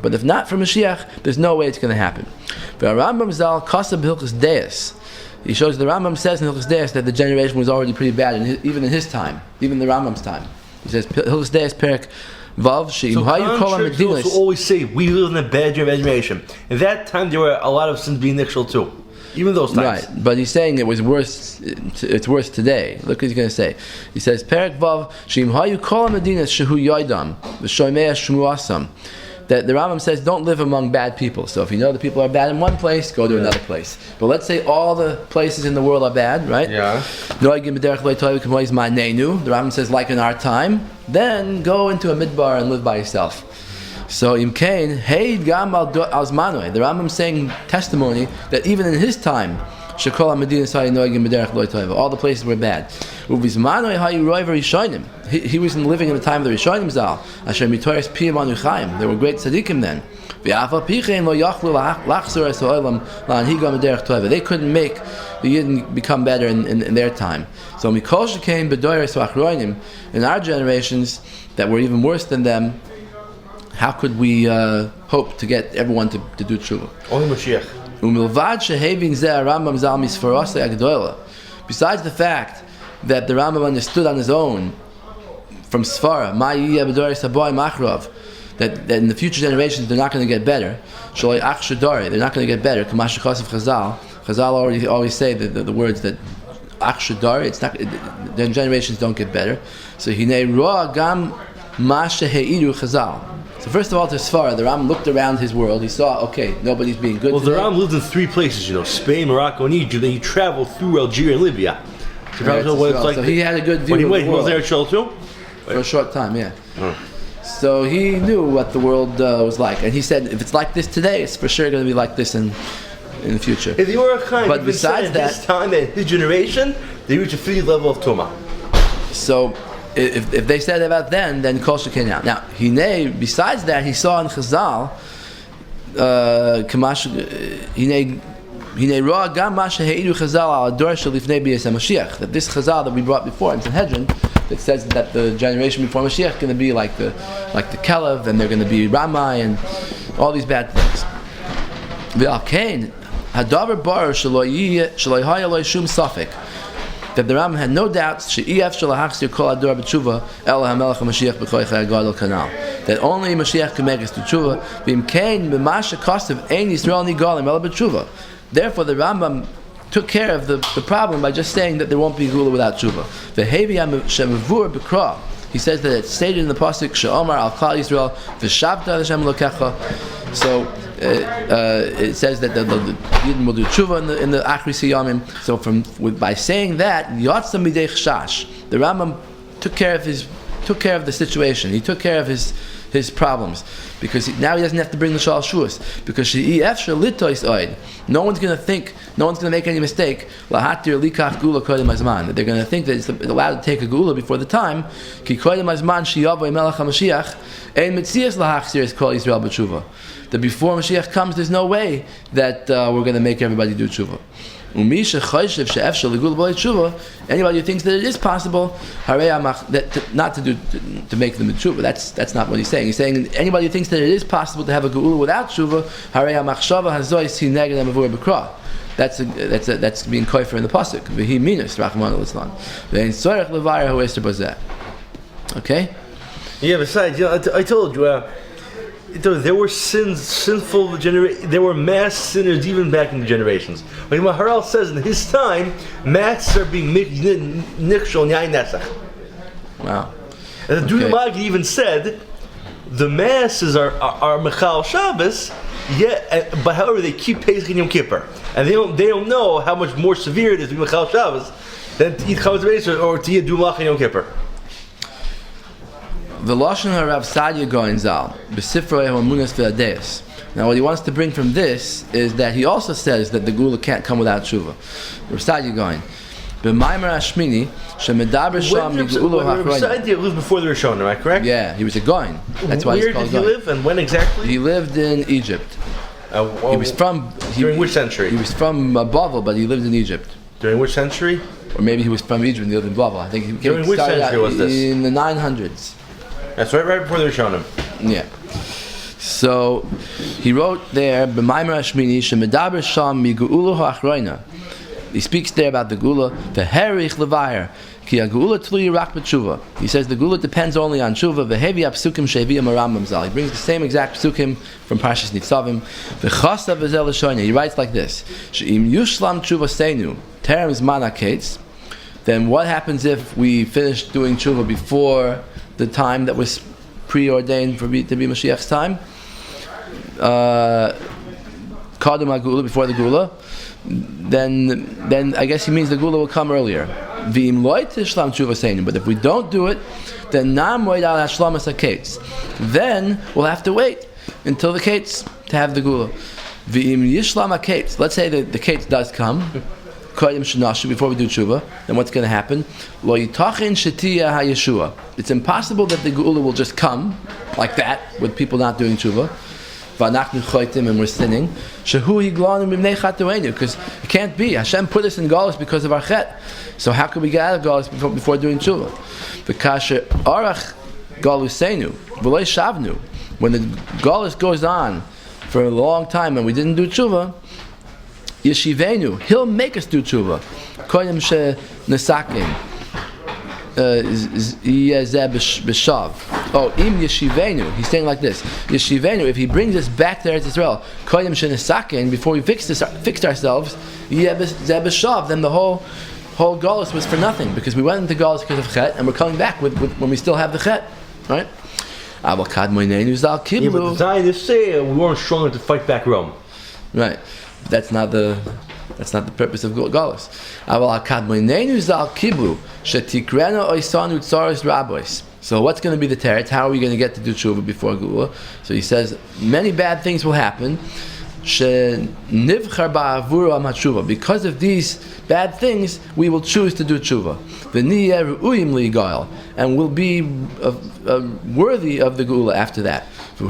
Speaker 1: But if not for Mashiach, there's no way it's going to happen. Rambam Zal Kasab Hilchos Deis. He shows the Rambam says in Hilchos Deis that the generation was already pretty bad, even in his time, even in the Rambam's time. He says Hilchos Deis Perek Vav Sheim.
Speaker 2: So contrary to those who always say we live in a bad generation, in that time there were a lot of sins being nixal too. Even those times. Right,
Speaker 1: but he's saying it was worse. It's worse today. Look what he's going to say. He says, "Perek Vav Shim Hayu Kol Medinas Shehu Yoidam V'Shoymei Shmuasam." That the Rambam says, don't live among bad people. So if you know the people are bad in one place, go to another place. But let's say all the places in the world are bad, right?
Speaker 2: Yeah.
Speaker 1: The Rambam says, like in our time, then go into a midbar and live by yourself. So Imkain, Heid Gam al Azmanoi. The Rambam saying testimony that even in his time, all the places were bad. He was living in the time of the Rishonim Zal. There were great tzaddikim then. They couldn't make the Yidden become better in their time. So in our generations that were even worse than them, how could we hope to get everyone to do tshuva?
Speaker 2: Only Mashiach.
Speaker 1: Besides the fact that the Rambam understood on his own from Sfara, that in the future generations they're not going to get better. They're not going to get better. Chazal always say the words that Akshadar, the generations don't get better. So Hinei Roa Gam Masha Heiru Chazal. So first of all, to Sfar, the Ram looked around his world. He saw, okay, nobody's being good.
Speaker 2: Well, the Ram lived in 3 places, Spain, Morocco, and Egypt. Then he traveled through Algeria and Libya.
Speaker 1: So he had a good view of the world.
Speaker 2: He was there at Shul too?
Speaker 1: For a short time, yeah. So he knew what the world was like. And he said, if it's like this today, it's for sure going to be like this in the future.
Speaker 2: If the Orach Chaim,
Speaker 1: but besides that,
Speaker 2: this time and his generation, they reach a 3 level of Tumah.
Speaker 1: So if they said about then Kol Sheken now. Now, besides that, he saw in Chazal, that this Chazal that we brought before in Sanhedrin, that says that the generation before Mashiach is going to be like the Kelev, and they're going to be Ramai and all these bad things. That the Rambam had no doubts that only Mashiach can make us to Tshuva. Therefore, the Rambam took care of the problem by just saying that there won't be Gula without Tshuva. He says that it's stated in the pasuk She'omar al Klal Yisrael v'shavta Hashem Elokecha. So it says that the Yidden will do Tshuva in the Achri Siyamim. So by saying that, Yatzam Midei Chashash, the Rambam took care of the situation. He took care of his problems, because now he doesn't have to bring the Shal Shuas, because no one's going to make any mistake that they're going to think that it's allowed to take a gula before the time. That before Mashiach comes, there's no way that we're going to make everybody do tshuva. Anybody who thinks that it is possible, not to make them do tshuva, that's not what he's saying. He's saying anybody who thinks that it is possible to have a geula without tshuva, that's being koifer in the pasuk. V'hi minus rachman al-islam. Okay.
Speaker 2: Yeah. Besides, I told you. There were sinful generations. There were mass sinners even back in the generations. When Maharal says in his time, masks are being nichshol yain nesach.
Speaker 1: Wow.
Speaker 2: And the Dura Magi even said the masses are Mechal Shabbos, but however they keep Pesach and Yom Kippur, and they don't know how much more severe it is to be Mechal Shabbos than to eat Chametz Beis or to eat Dumach and Yom Kippur.
Speaker 1: The Lashon Harav Sadia Goin Zal B'Sifrei HaMunas V'Adeis. Now, what he wants to bring from this is that he also says that the Gula can't come without Tshuva. Rav Sadia Goin B'Maimer Hashmini Shemedaber Sham Migula HaChronim.
Speaker 2: Rav Sadia lived before the Rishon, am I correct?
Speaker 1: Yeah, he was a Goin. That's why he's called Goin.
Speaker 2: Where did he live and when exactly?
Speaker 1: He lived in Egypt. He was from
Speaker 2: during which century?
Speaker 1: He was from Bavel, but he lived in Egypt.
Speaker 2: During which century?
Speaker 1: Or maybe he was from Egypt and he lived in Bavel. I think he
Speaker 2: during which century was this?
Speaker 1: In the 900s.
Speaker 2: That's right before the Rishonim.
Speaker 1: Yeah. So he wrote there, B'Maimer Hashmini Shemedaber Sham Migu'ulu HaAchroina. He speaks there about the Gula, V'herich Levayer, Ki HaGula Tluyi Rak B'Tshuva. He says the Gula depends only on Tshuva. V'hevi HaPsukim Sheviyam Rambam Zal. He brings the same exact Psukim from Parshas Nitzavim. V'chasa V'zel L'shoyna. He writes like this: She'im Yushlam Tshuva Seinu Terem Zman HaKetz. Then what happens if we finish doing Tshuva before the time that was preordained to be Mashiach's time? Kadam HaGula, before the Gula. Then I guess he means the Gula will come earlier. V'im loy tishlam tshuva seinu. But if we don't do it, then nam moed al hashlamas haketz. Then we'll have to wait until the ketz to have the Gula. V'im yishlam haketz. Let's say that the ketz does come before we do tshuva, then what's going to happen? Lo yitachin shetiya hayeshua. It's impossible that the Gula will just come like that with people not doing tshuva. V'anachnu choitim, and we're sinning. Shehu yiglanim b'mnei chatuenu, because it can't be. Hashem put us in galus because of our chet. So how could we get out of galus before doing tshuva? V'kasher arach galuseinu v'loy shavnu. When the galus goes on for a long time and we didn't do tshuva, Yeshivenu, he'll make us do tshuva. Koyim she nesakim b'shav. Oh, im yeshivenu. He's saying like this: Yeshivenu. If he brings us back to Eretz Yisrael, koyim shenesaken, before we fixed ourselves, then the whole galus was for nothing, because we went into galus because of chet, and we're coming back with when we still have the chet, right?
Speaker 2: Yeah, but the Zionists say we weren't strong enough to fight back Rome.
Speaker 1: Right. That's not the purpose of galus. So what's going to be the teretz? How are we going to get to do tshuva before Gula? So he says many bad things will happen. Because of these bad things, we will choose to do tshuva. And will be worthy of the Gula after that. That's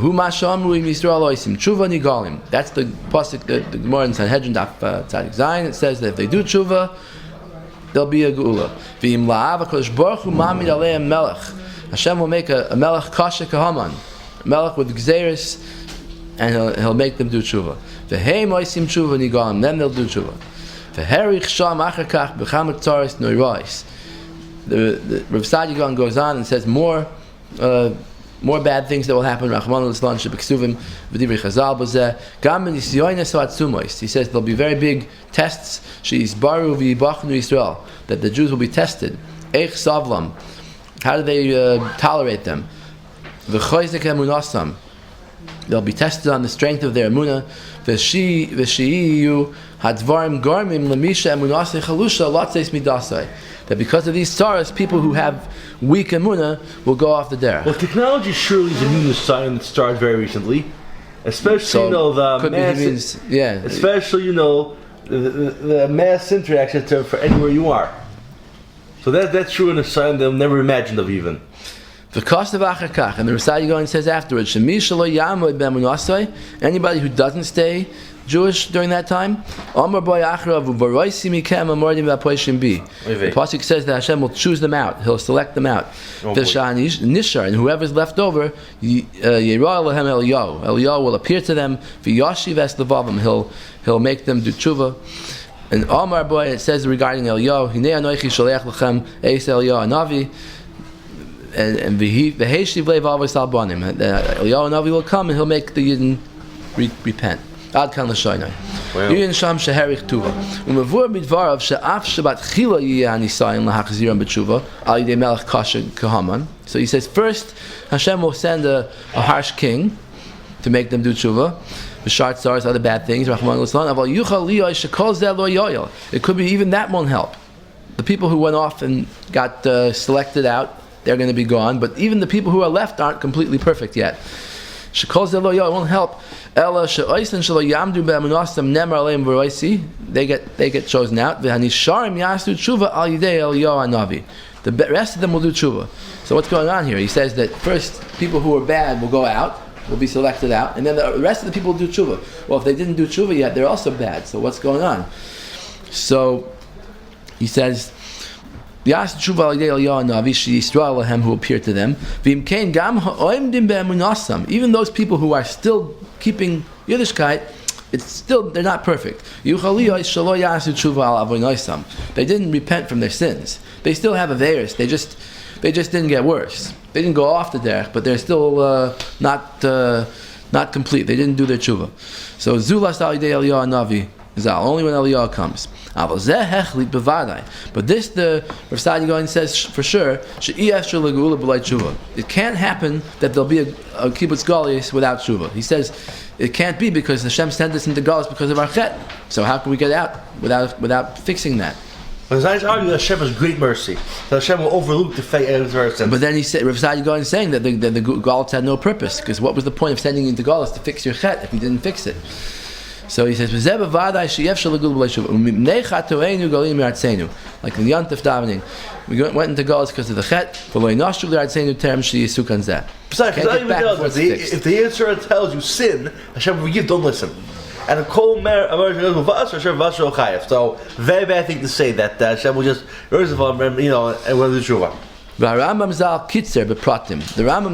Speaker 1: the pasuk, the Gemara in Sanhedrin Daf Tzadik Zayin. It says that if they do tshuva, there'll be a Gula. Hashem will make a melech kasha kahaman, a melech with gzeris, and he'll make them do tshuva. Then they'll do tshuva. The Rav Sadigan goes on and says more bad things that will happen. He says there'll be very big tests. That the Jews will be tested. How do they tolerate them? They'll be tested on the strength of their emunah. That because of these stars, people who have weak emunah will go off the derech.
Speaker 2: Well, technology surely is a new sign that started very recently, especially the mass interaction for anywhere you are. So that's true in a sign they'll never imagined of even.
Speaker 1: The cost of achakach, and the Rasai Gaon says afterwards, anybody who doesn't stay Jewish during that time, the pasuk says that Hashem will choose them out; He'll select them out. Nishar, and whoever's left over, Eliyahu will appear to them. He'll make them do tshuva. And Omar boy, it says regarding Eliyahu, Hinei anoichi sholech lechem eis Eliyahu Navi. And v'heshiv levav al banim. Eliyahu Navi will come and he'll make the Yidden repent. Ad kan l'shoynai. Yin sham sheherich tuva. Umavur bidvarav she'af shebat chila yiyeh anisayin lahachziram b'tshuva al yidei melech kasha kahaman. So he says first Hashem will send a harsh king to make them do tshuva. The short stars, other bad things. It could be even that won't help. The people who went off and got selected out, they're going to be gone. But even the people who are left aren't completely perfect yet. It won't help. They get chosen out. The rest of them will do tshuva. So what's going on here? He says that first people who are bad will go out, will be selected out, and then the rest of the people will do tshuva. Well, if they didn't do tshuva yet, they're also bad. So what's going on? So he says, "Yas tshuva al yidei Eliyahu Navi sheYisrael lahem who appear to them. V'im kein gam ha'oimdim be'emunasam. Even those people who are still keeping Yiddishkeit, they're not perfect. Yuchaliyah shelo yasu tshuva al avonosam. They didn't repent from their sins. They still have averis. They just didn't get worse. They didn't go off the derech, but they're still not complete. They didn't do their tshuva. So zulas al yidei Eliyahu Navi zal, only when Eliyahu comes. But this, the Rav Sadi Gaon says for sure, it can't happen that there'll be a kibbutz galus without tshuva. He says it can't be because Hashem sent us into galus because of our chet. So how can we get out without fixing that?
Speaker 2: But Zionists argue that Hashem has great mercy, that Hashem will overlook the sins.
Speaker 1: But then he said, Rav Sadi Gaon is saying that the galus had no purpose, because what was the point of sending you into galus to fix your chet if he didn't fix it? So he says, like in the Yontif davening, we went into galus because of the chet.
Speaker 2: Besides, if the answer tells you sin, Hashem will forgive, don't listen. And a cohen so very bad thing to say that Hashem will just first of all, and we'll do tshuva.
Speaker 1: The Rambam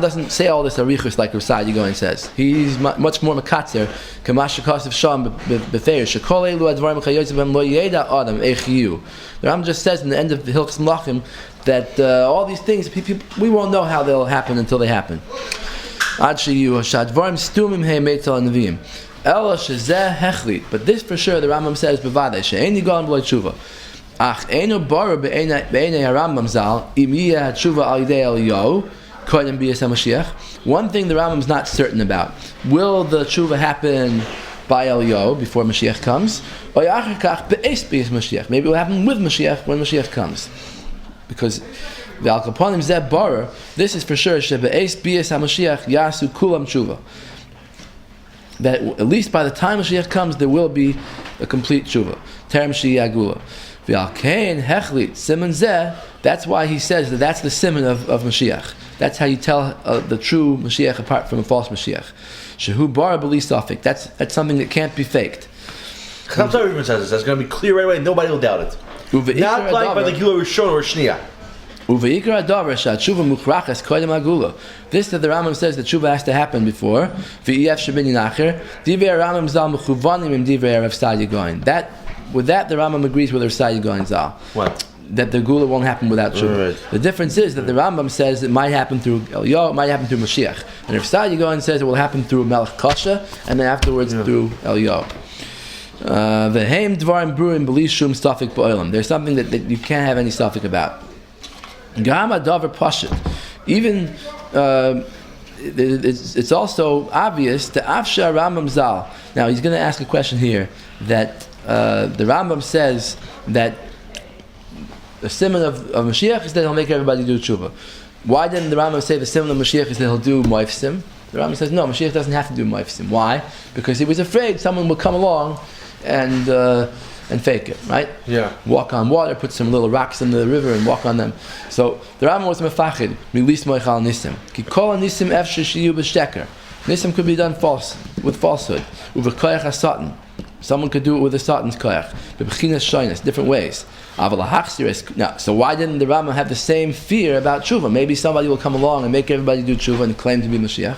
Speaker 1: doesn't say all this arichus like Rav Sadi Gaon says. He's much more makatzer. The Rambam just says in the end of the Hilchos Melachim, that all these things, we won't know how they'll happen until they happen. But this for sure, the Rambam says, one thing the Rambam's not certain about: will the Tshuva happen by Eliyahu before Mashiach comes, or maybe it will happen with Mashiach when Mashiach comes? Because this is for sure that at least by the time Mashiach comes, there will be a complete Tshuva. That's why he says that that's the siman of Mashiach. That's how you tell the true Mashiach apart from a false Mashiach. Shehu bara b'li safek. That's something that can't be faked.
Speaker 2: Chatzar even says this. That's going to be clear right away. Nobody will doubt it. Not like by the Gila Rishon or Shniya. This that the Rambam says that Tshuva has to happen before. That with that the Rambam agrees with Rav Yermiyahu Zal. What?
Speaker 1: That the Gula won't happen without Tshuva. Right. The difference is that the Rambam says it might happen through Eliyahu, it might happen through Mashiach. And Rav Yermiyahu says it will happen through Melech Kasha, and then afterwards through Eliyahu. There's something that you can't have any suffix about. Even it's also obvious that Afsha Rambam Zal. Now he's going to ask a question here that the Rambam says that the siman of Mashiach is that he'll make everybody do tshuva. Why didn't the Rambam say the siman of Mashiach is that he'll do moifsim? The Rambam says no, Mashiach doesn't have to do moifsim. Why? Because he was afraid someone would come along and fake it, right?
Speaker 2: Yeah.
Speaker 1: Walk on water, put some little rocks in the river and walk on them. So the Rambam was mefachid, milis moichal nisim. Ki kol nisim efshir shiyu b'shteker. Nisim could be done with falsehood. Uvekoyach hasatan. Someone could do it with a satan's koyach. B'b'chinas shoynes, different ways. Now, so why didn't the Rambam have the same fear about tshuva? Maybe somebody will come along and make everybody do tshuva and claim to be Mashiach.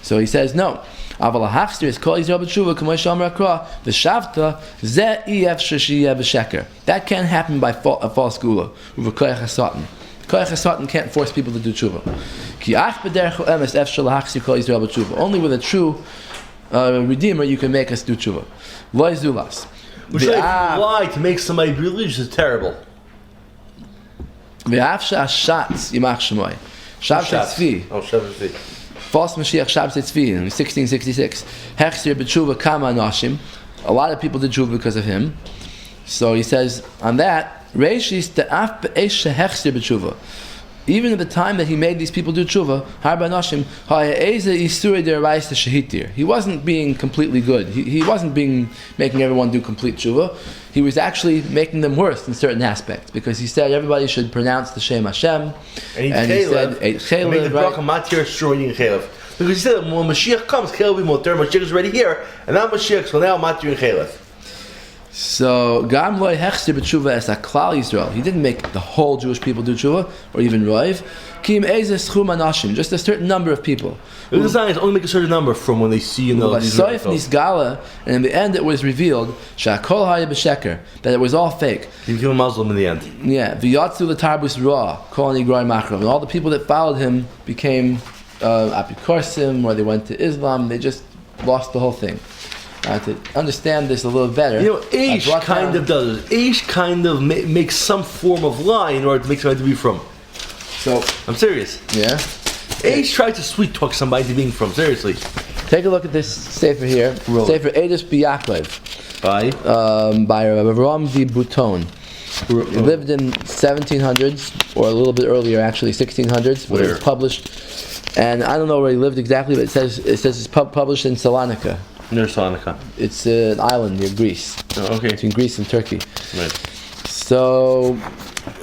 Speaker 1: So he says no. That can't happen by a false gula. Koyach hasatan can't force people to do tshuva. Only with a true Redeemer you can make us do tshuva. Loy zulas.
Speaker 2: Which lie to make somebody religious is terrible.
Speaker 1: False Mashiach Shabbat Tzvi in 1666. Hechsir b'tshuva kama anashim. A lot of people did tshuva because of him. So he says on that, Reishis de'af be'esh hechsir b'tshuva. Even at the time that he made these people do tshuva, harba anashim ha'e'eze isurei deraisa shehitir. He wasn't being completely good. He wasn't making everyone do complete tshuva. He was actually making them worse in certain aspects because he said everybody should pronounce the Shem Hashem.
Speaker 2: And he said, make the bracha matir shroyin chelev. Because he said when Mashiach comes, chelev will be moter. Mashiach is already here, and now Mashiach, so now matir chelev.
Speaker 1: So Gam loy hechsir b'tshuva es haklal Yisrael. He didn't make the whole Jewish people do tshuva, or even roiv. Kim eze schum anashim, just a certain number of people.
Speaker 2: The design is only make a certain number from when they see in the
Speaker 1: soif nisgala, and in the end it was revealed shakol haya b'sheker, that it was all fake.
Speaker 2: He became a Muslim in the end.
Speaker 1: Yeah, v'yatzu l'tarbus ra kol nigroi machrav, and all the people that followed him became apikorsim, or they went to Islam. They just lost the whole thing. To understand this a little better,
Speaker 2: Aish kind of does it. Aish kind of makes some form of lie in order to make somebody to be from.
Speaker 1: So
Speaker 2: I'm serious.
Speaker 1: Yeah.
Speaker 2: Aish tried to sweet talk somebody to being from. Seriously.
Speaker 1: Take a look at this sefer here. Really? Sefer Edus B'Yaklev.
Speaker 2: By
Speaker 1: Rav Yermiyahu Bouton. He lived in 1700s, or a little bit earlier, actually 1600s. Where it was published, and I don't know where he lived exactly, but it says it's published in Salonika.
Speaker 2: Near Salonika.
Speaker 1: It's an island near Greece.
Speaker 2: Oh, okay.
Speaker 1: Between Greece and Turkey.
Speaker 2: Right.
Speaker 1: So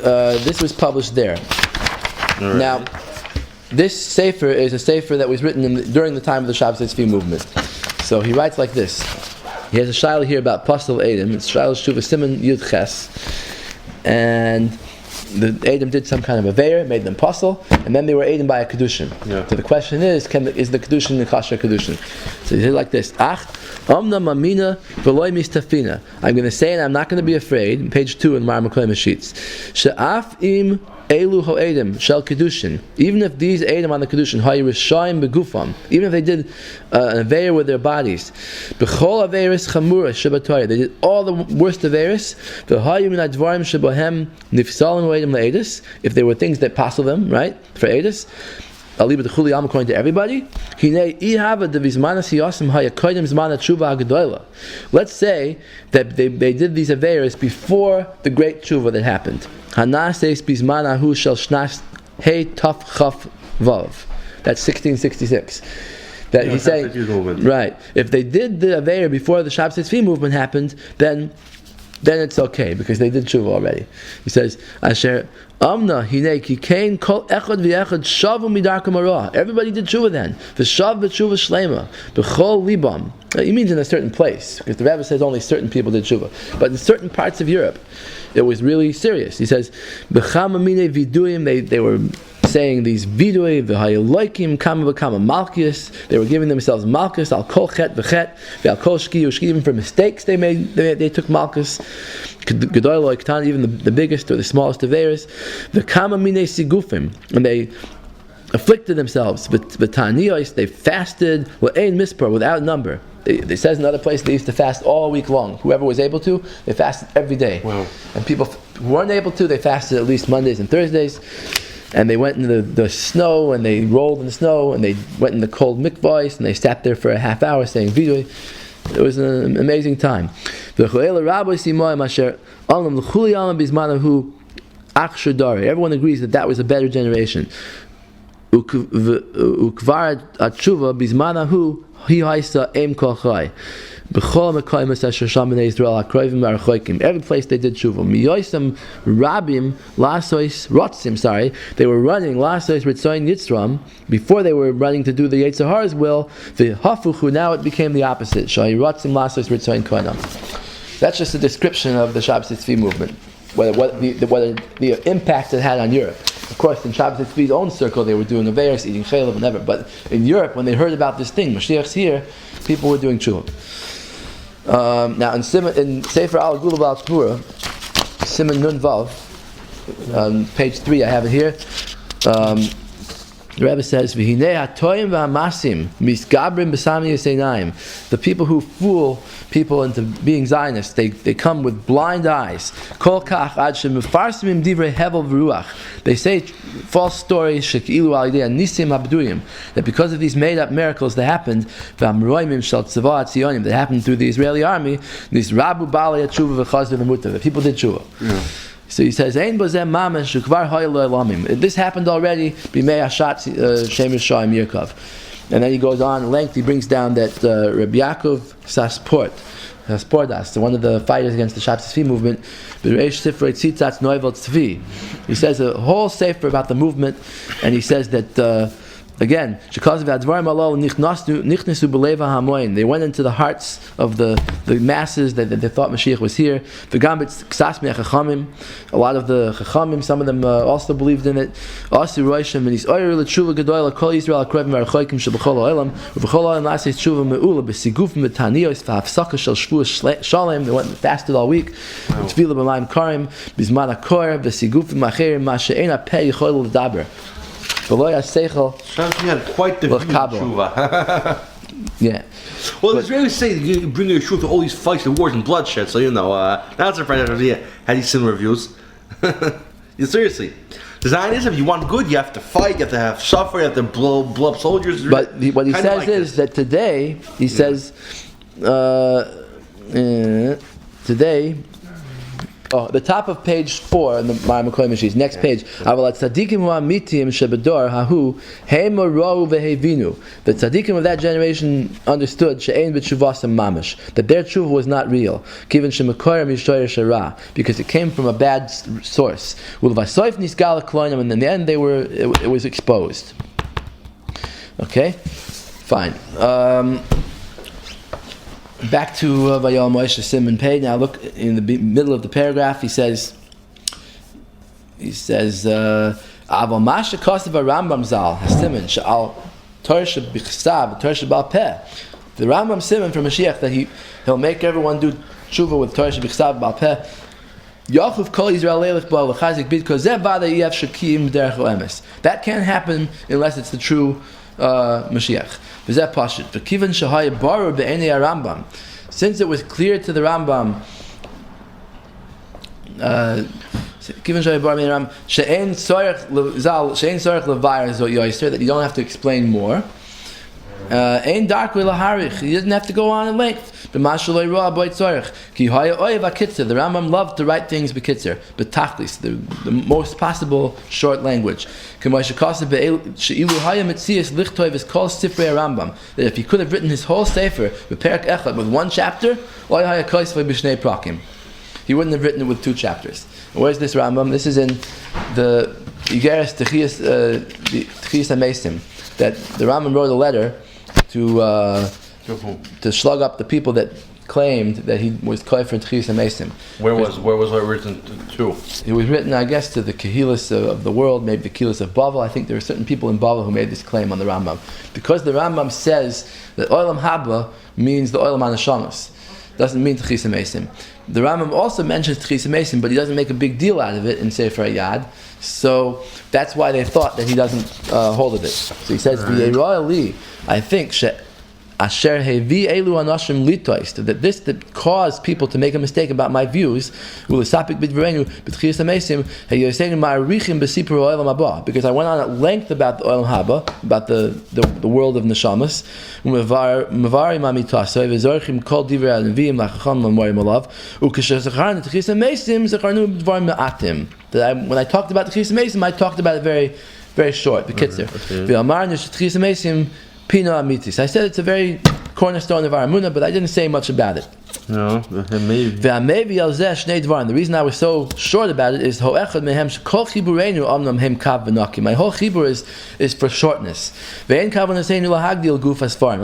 Speaker 1: this was published there. Right. Now, this sefer is a sefer that was written during the time of the Shabbat Tzvi movement. So he writes like this. He has a shaila here about Pastel Edom. It's shaila Tshuva Siman Yud Ches, and the Edom did some kind of a veir, made them pastel, and then they were Edom by a kedushin. Yeah. So the question is the kedushin the kasher kedushin? So he said like this: Omna mamina v'loy mistafina. I'm going to say, and I'm not going to be afraid. Page 2 in Mar Makoyim sheets. She'af im Elu ho'edim shel kedushin. Even if these edim on the kedushin ha'yirishayim begufam, even if they did an aveir with their bodies, b'chol aveiris chamura shebatorah, they did all the worst aveiris. V'ha'yu min advarim shebahem nifsalim ho'edim le'edis, if there were things that passel them, right, for edis. According to everybody, let's say that they did these aveiros before the great tshuva that happened. That's 1666. That he's saying, right? If they did the aveir before the Shabbos Tzvi movement happened, then it's okay because they did tshuva already. He says, "Asher amna hinei ki kain kol echad v'echad shavu midarkam hara." Everybody did tshuva then. V'shav b'tshuva shleima b'chol libam. He means in a certain place because the Rebbe says only certain people did tshuva, but in certain parts of Europe, it was really serious. He says, "B'chama mine viduyim." They were saying these vidui v'hayolokim kama v'kama malchus. They were giving themselves malchus al kol chet v'chet v'al kol shkiyu. Even for mistakes they made, they took malchus. Gedoy lo iktan, even the biggest or the smallest of aveiros. V'kama mine sigufim, and they afflicted themselves. V'taniyos, they fasted wa'ein mispar, without number. It says in another place they used to fast all week long. Whoever was able to, they fasted every day.
Speaker 2: Wow.
Speaker 1: And people who weren't able to, they fasted at least Mondays and Thursdays. And they went in the snow, and they rolled in the snow, and they went in the cold mikvahs, and they sat there for a half hour saying vidui. It was an amazing time. Everyone agrees that was a better generation. Every place they did tshuva. They were running lasois ritzoin yitzram before they were running to do the Yetzer Hara's will. The hafuchu, now it became the opposite. Shahirotzim lasois ritzoin kohenam. That's just a description of the Shabbos Tzvi movement. What the impact it had on Europe. Of course, in Shabbos Tzvi's own circle, they were doing aveiros, eating chaylev, whatever. But in Europe, when they heard about this thing, Mashiach's here, people were doing tshuva. Now in Sefer Al Gulav Al Tvura, siman nun vav, page 3, I have it here. The Rebbe says, "V'hinei hatoyim v'hamasim misgabrim b'sami yiseinayim." The people who fool people into being Zionists, they come with blind eyes. Kol kach ad shemefarsim divrei hevel v'ruach. They say false stories shekilu al yidei nisim habduyim, that because of these made-up miracles that happened, v'amroimim shel tzava tzionim, that happened through the Israeli army, these rabu balei tshuva v'chazdu v'mutav, the people did tshuva. Yeah. So he says, "Ein bozeh mamash shukvar haylo elamim." This happened already. B'mei hashat shemesh shayim yirkov. And then he goes on in length. He brings down that Rav Saspordas, one of the fighters against the Shabbos Tzvi movement, he says a whole sefer about the movement, and he says that again, they went into the hearts of the masses that they thought Mashiach was here. A lot of the Chachamim, some of them also believed in it. They went and fasted all week.
Speaker 2: Sounds like you had quite the tshuva.
Speaker 1: Yeah.
Speaker 2: Well, the Israelis say you bring your truth to all these fights and wars and bloodshed, so not surprised that had these similar views. Seriously. The Zionism, if you want good, you have to fight, you have to have suffer, you have to blow up soldiers.
Speaker 1: But what he says is that today, he says, today, the top of page 4 in the Ma'amar Kohen Mashiach, next page. The tzaddikim of that generation understood that their tshuva was not real, because it came from a bad source. And in the end, it was exposed. Okay, fine. Back to Vayal Moshe Siman Pei. Now look in the middle of the paragraph. He says, "Aval Masha Kosev Rambam Zal Hasiman Shal Torah Shebichsav Torah Shebal Peh." The Rambam Siman from Mashiach that he'll make everyone do tshuva with Torah Shebichsav Bal Peh. Yachuv kol Yisrael leilech ba l'chazik bid kozeh vada yef shakim derech oemes. That can't happen unless it's the true Mashiach. V'zeh pashut. V'kivan shahaya baru be'enei Rambam. Since it was clear to the Rambam, given shahaya baru be'enei Rambam, she'en tzorech levayer zot yoyster, that you don't have to explain more. Ein darkly laharich. He doesn't have to go on in length. The Rambam loved to write things bekitzer, betachlis, the most possible short language. That if he could have written his whole sefer with one chapter, he wouldn't have written it with 2 chapters. Where's this Rambam? This is in the Igeret Techiyas HaMeisim, that the Rambam wrote a letter to slug up the people that claimed that he was kohen for Techiyas HaMeisim.
Speaker 2: Where was it written to?
Speaker 1: It was written, I guess, to the Kehilas of the world, maybe the Kehilas of Bavel. I think there were certain people in Bavel who made this claim on the Rambam. Because the Rambam says that Olam Haba means the Olam HaNeshamas. Doesn't mean Techiyas HaMeisim. The Rambam also mentions Techiyas HaMeisim, but he doesn't make a big deal out of it in Sefer Yad. So that's why they thought that he doesn't hold of it. So he says, I think Asher hevi elu anashim litois, that this that caused people to make a mistake about my views, because I went on at length about the Olam Haba, about the world of neshamas, that when I talked about the Techiyas HaMeisim, I talked about it very, very short, the kitzer. Pina Amitis. I said it's a very cornerstone of our Amunah, but I didn't say much about it.
Speaker 2: No, maybe.
Speaker 1: The reason I was so short about it is my whole chibur is for shortness. I'm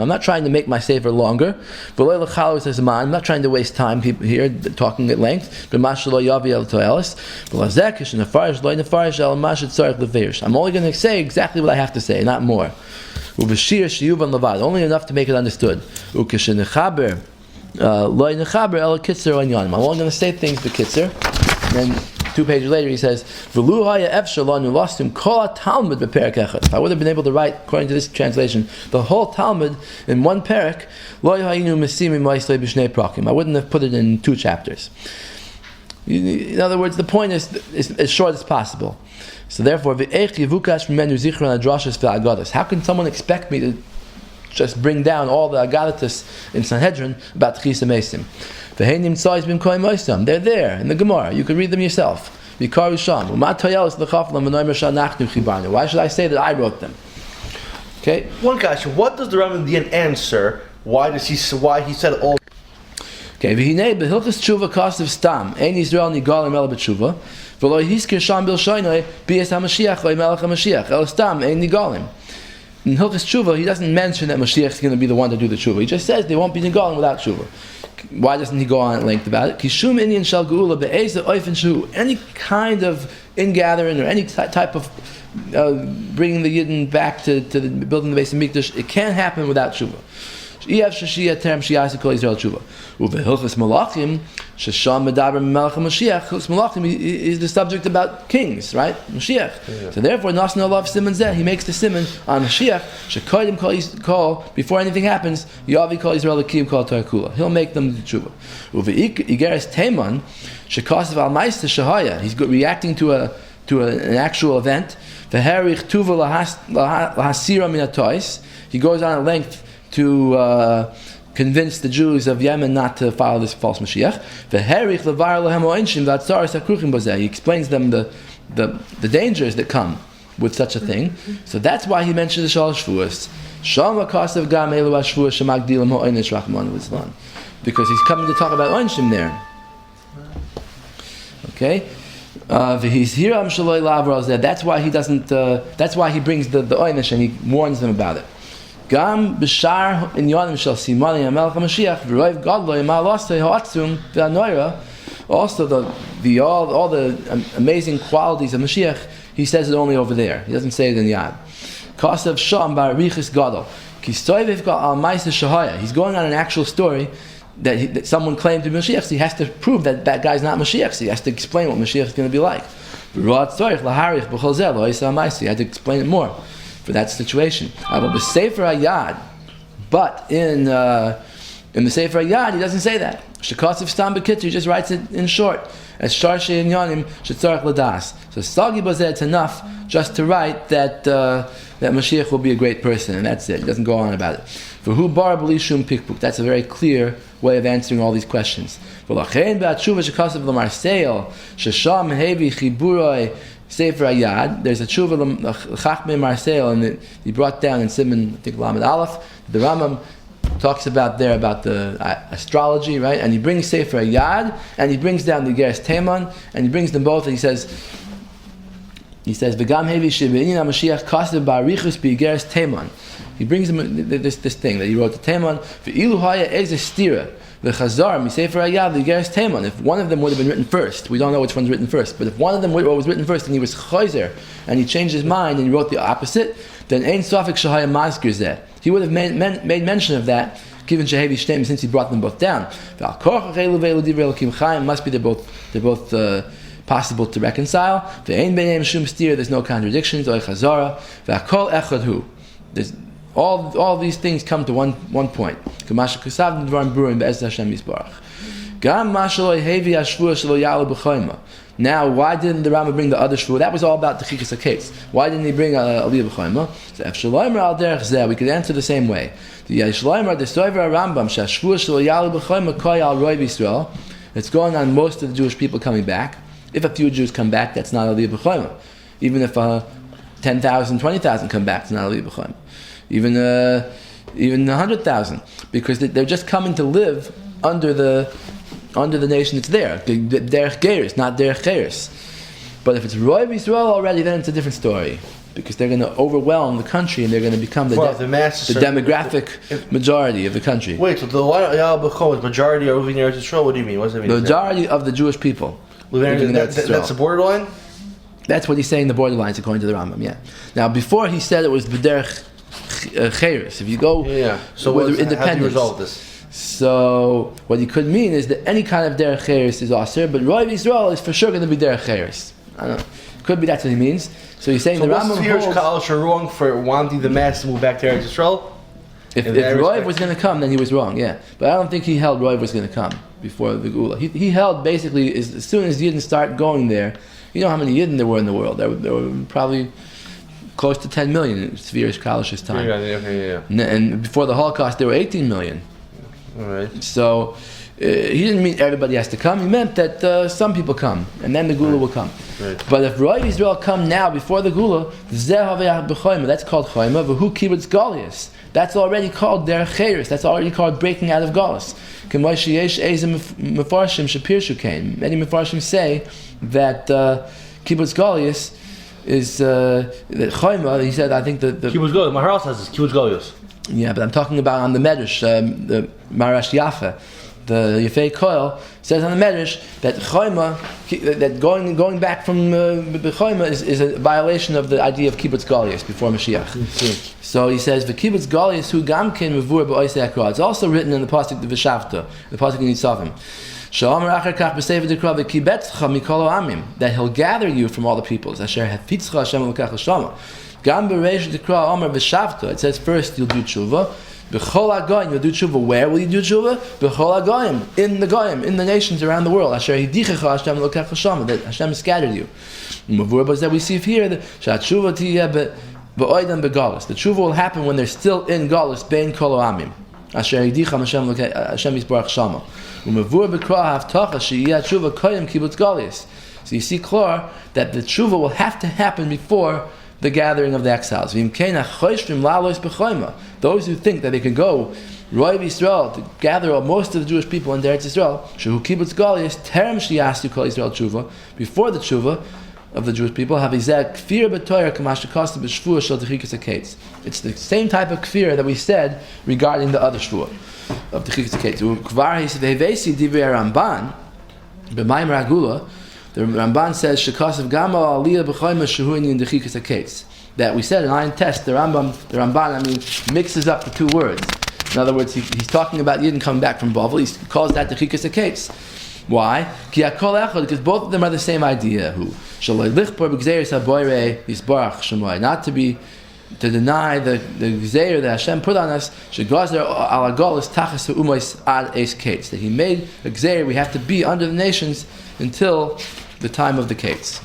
Speaker 1: not trying to make my sefer longer. I'm not trying to waste time here talking at length. I'm only going to say exactly what I have to say, not more. Only enough to make it understood. I'm only going to say things to kitzer. And then 2 pages later he says, if I would have been able to write, according to this translation, the whole Talmud in 1 parak, I wouldn't have put it in 2 chapters. In other words, the point is as short as possible. So therefore, how can someone expect me to just bring down all the Agadotus in Sanhedrin about Techiyas HaMeisim? They're there in the Gemara. You can read them yourself. Why should I say that I wrote them? Okay.
Speaker 2: One question: what does the Rambam in the end answer? Why he said all?
Speaker 1: Okay. Hilchos Tshuva Kosav Stam Ein Yisrael Nigalim El B'Tshuva V'lo Hiskir Sham Bil Shoynoi Bias HaMashiach Lo Melech HaMashiach El Stam Ein Nigalim. In Hilchos Tshuva, he doesn't mention that Mashiach is going to be the one to do the Tshuva. He just says they won't be Nigalim without Tshuva. Why doesn't he go on at length about it? Kishum Indian Shal Geula Be'ez Oifen Shu. Any kind of ingathering or any type of bringing the Yidden back to the building the base of Mikdash, it can't happen without Tshuva. Is the subject about kings, right? Mashiach. Yeah. So therefore, Nasna Alav Siman Zeh, he makes the siman on Mashiach. Shekodim call before anything happens. Yavi call Israel Akim call Tarakula. He'll make them the Tshuva. Igeret teman shekasav al ma'aser shahaya. He's reacting to an actual event. V'herich tuva lahasira min hatois. He goes on at length to convince the Jews of Yemen not to follow this false Mashiach. He explains them the dangers that come with such a thing. So that's why he mentions the Shalosh Shvuos. Because he's coming to talk about Onshim there. Okay? That's why he doesn't. That's why he brings the Oynish and he warns them about it. Gam b'shar inyanim shel siman yamelech HaMashiach v'roiv gadloi ma'alosei ha'atzum v'anoira. Also all the amazing qualities of Mashiach, he says it only over there. He doesn't say it in Yad. Kasav sham ba'arichis gadol kistoiv al ma'aser shahaya. He's going on an actual story that someone claimed to be Mashiach, so he has to prove that that guy's not Mashiach. So he has to explain what Mashiach is going to be like. He had to explain it more for that situation. But in the Sefer Yad, he doesn't say that. Shekatziv Stam B'Kitzur, he just writes it in short. As Shar Shein Yonim Shetzarech Ladas. So Sagi Bazeh, it's enough just to write that that Mashiach will be a great person, and that's it. He doesn't go on about it. For who bar b'li shum pikpuk? That's a very clear way of answering all these questions. V'lachein b'atshuva shekasav l'marseil shesham hevi chiburoi sefer ayad. There's a tshuva l'chachmei marseil, and he brought down in siman, I think Lamed Aleph. The Rambam talks about there about the astrology, right? And he brings sefer ayad, and he brings down the Igeret teman, and he brings them both, and he says, "V'gam hevi shebeinin Mashiach kasav ba'arichus b'Igeret teman." He brings him this thing that he wrote the teman. V'ilu haya ezeh stira v'chazar misefer ayad l'Igeret teman. If one of them would have been written first, we don't know which one's written first, but if one of them was written first and he was chayzer and he changed his mind and he wrote the opposite, then ein safek shahaya mazkir zeh. He would have made mention of that, given Shehevi Shneim, since he brought them both down. Must be they're both possible to reconcile. There's no contradictions. There's all these things come to one point. Now, why didn't the Rambam bring the other shvuah? That was all about the chikas haketz. Why didn't he bring aliyah b'chayma? So if shloimer al derech zeh, we could answer the same way. The shloimer, the stoiver Rambam, shashvuah shlo yaleh b'chayma koy al roi b'Yisrael. It's going on most of the Jewish people coming back. If a few Jews come back, that's not aliyah b'chayma. Even if 10,000, 20,000 come back, it's not aliyah b'chayma. Even 100,000, because they're just coming to live under the nation that's there. Derech Geris, not Derech Cheres. But if it's Roi Yisrael already, then it's a different story. Because they're going to overwhelm the country and they're going to become the demographic majority of the country.
Speaker 2: Wait, so the majority are living in Eretz Yisrael? What do you mean? What does that mean?
Speaker 1: The majority of the Jewish people.
Speaker 2: That's the borderline?
Speaker 1: That's what he's saying, the borderlines, according to the Rambam, yeah. Now, before he said it was the Derech Cheres. If you go
Speaker 2: so
Speaker 1: with independence.
Speaker 2: How do you resolve this?
Speaker 1: So what he could mean is that any kind of derech cheres is aser, but Roi Yisrael is for sure going to be derech cheres. I don't know. Could be that's what he means. So he's saying the Rambam
Speaker 2: holds wrong for wanting the mass to move back to Eretz Yisrael.
Speaker 1: If Roi was going to come, then he was wrong. Yeah, but I don't think he held Roi was going to come before the Geula. He held basically as soon as Yidden start going there. You know how many Yidden there were in the world? There were probably close to 10 million in Tzvirish Kalish's time. And before the Holocaust, there were 18 million.
Speaker 2: All right.
Speaker 1: So he didn't mean everybody has to come. He meant that some people come, and then the Geula will come.
Speaker 2: Right.
Speaker 1: But if Roi Yisrael come now before the Geula, that's called Chayma. V'hu kibbutz Golius. That's already called Derech Cheres. That's already called breaking out of Galus. Many Mefarshim say that kibbutz Golius is that Chayma. He said, I think the
Speaker 2: kibbutz Golius. My house has this kibbutz Golius.
Speaker 1: Yeah, but I'm talking about on the Medrash, the Marash Yafa, the Yefei Koil says on the Medrash that Chayma, that going back from the Chayma is a violation of the idea of kibbutz Golius before Mashiach.
Speaker 2: Mm-hmm.
Speaker 1: So he says the kibbutz Golius hu gamken mevur b'oisei hakra. It's also written in the pasuk the V'shavta, the pasuk in Yitzavim. Sha'amar acher kach b'sefer dekra v'kibetzcha mikol ha'amim, that he'll gather you from all the peoples. Asher hafitzcha Hashem l'kach l'shama. It says first you'll do tshuva. B'chol hagoyim, you'll do tshuva. Where will you do tshuva? B'chol hagoyim, in the goyim, in the nations around the world. Asher hidichecha Hashem l'kach l'shama, that Hashem scattered you. That we see here that tshuva tiyeh b'oidam b'galus. The tshuva will happen when they're still in galus bein kol ha'amim. Asher hidicham Hashem yisbarach shama. Umavur b'kra haftacha sheyeh tshuva koyim kibbutz Golius. So you see clear that the tshuva will have to happen before the gathering of the exiles. Those who think that they can go Roi Yisrael to gather most of the Jewish people in Eretz Yisrael, shehu kibbutz Golius terem sheyasu kol Yisrael tshuva, before the tshuva of the Jewish people, have kfir b'toyer k'mash shekasta b'shvuah shel techikas haketz. It's the same type of kfir that we said regarding the other shvuah of techikas haketz. Kvar hisvevesi divrei Ramban b'mayim ragula. The Ramban says shekasav gama aliyah b'chayma shehuini in dechikas haketz. That we said in Ayin Test, the Ramban mixes up the two words. In other words, he's talking about Yidden coming back from Bavel. He calls that the Chikas HaKetz. Why? Because both of them are the same idea. Not to deny the Gzeir that Hashem put on us, that He made a Gzeir, we have to be under the nations until the time of the Kates.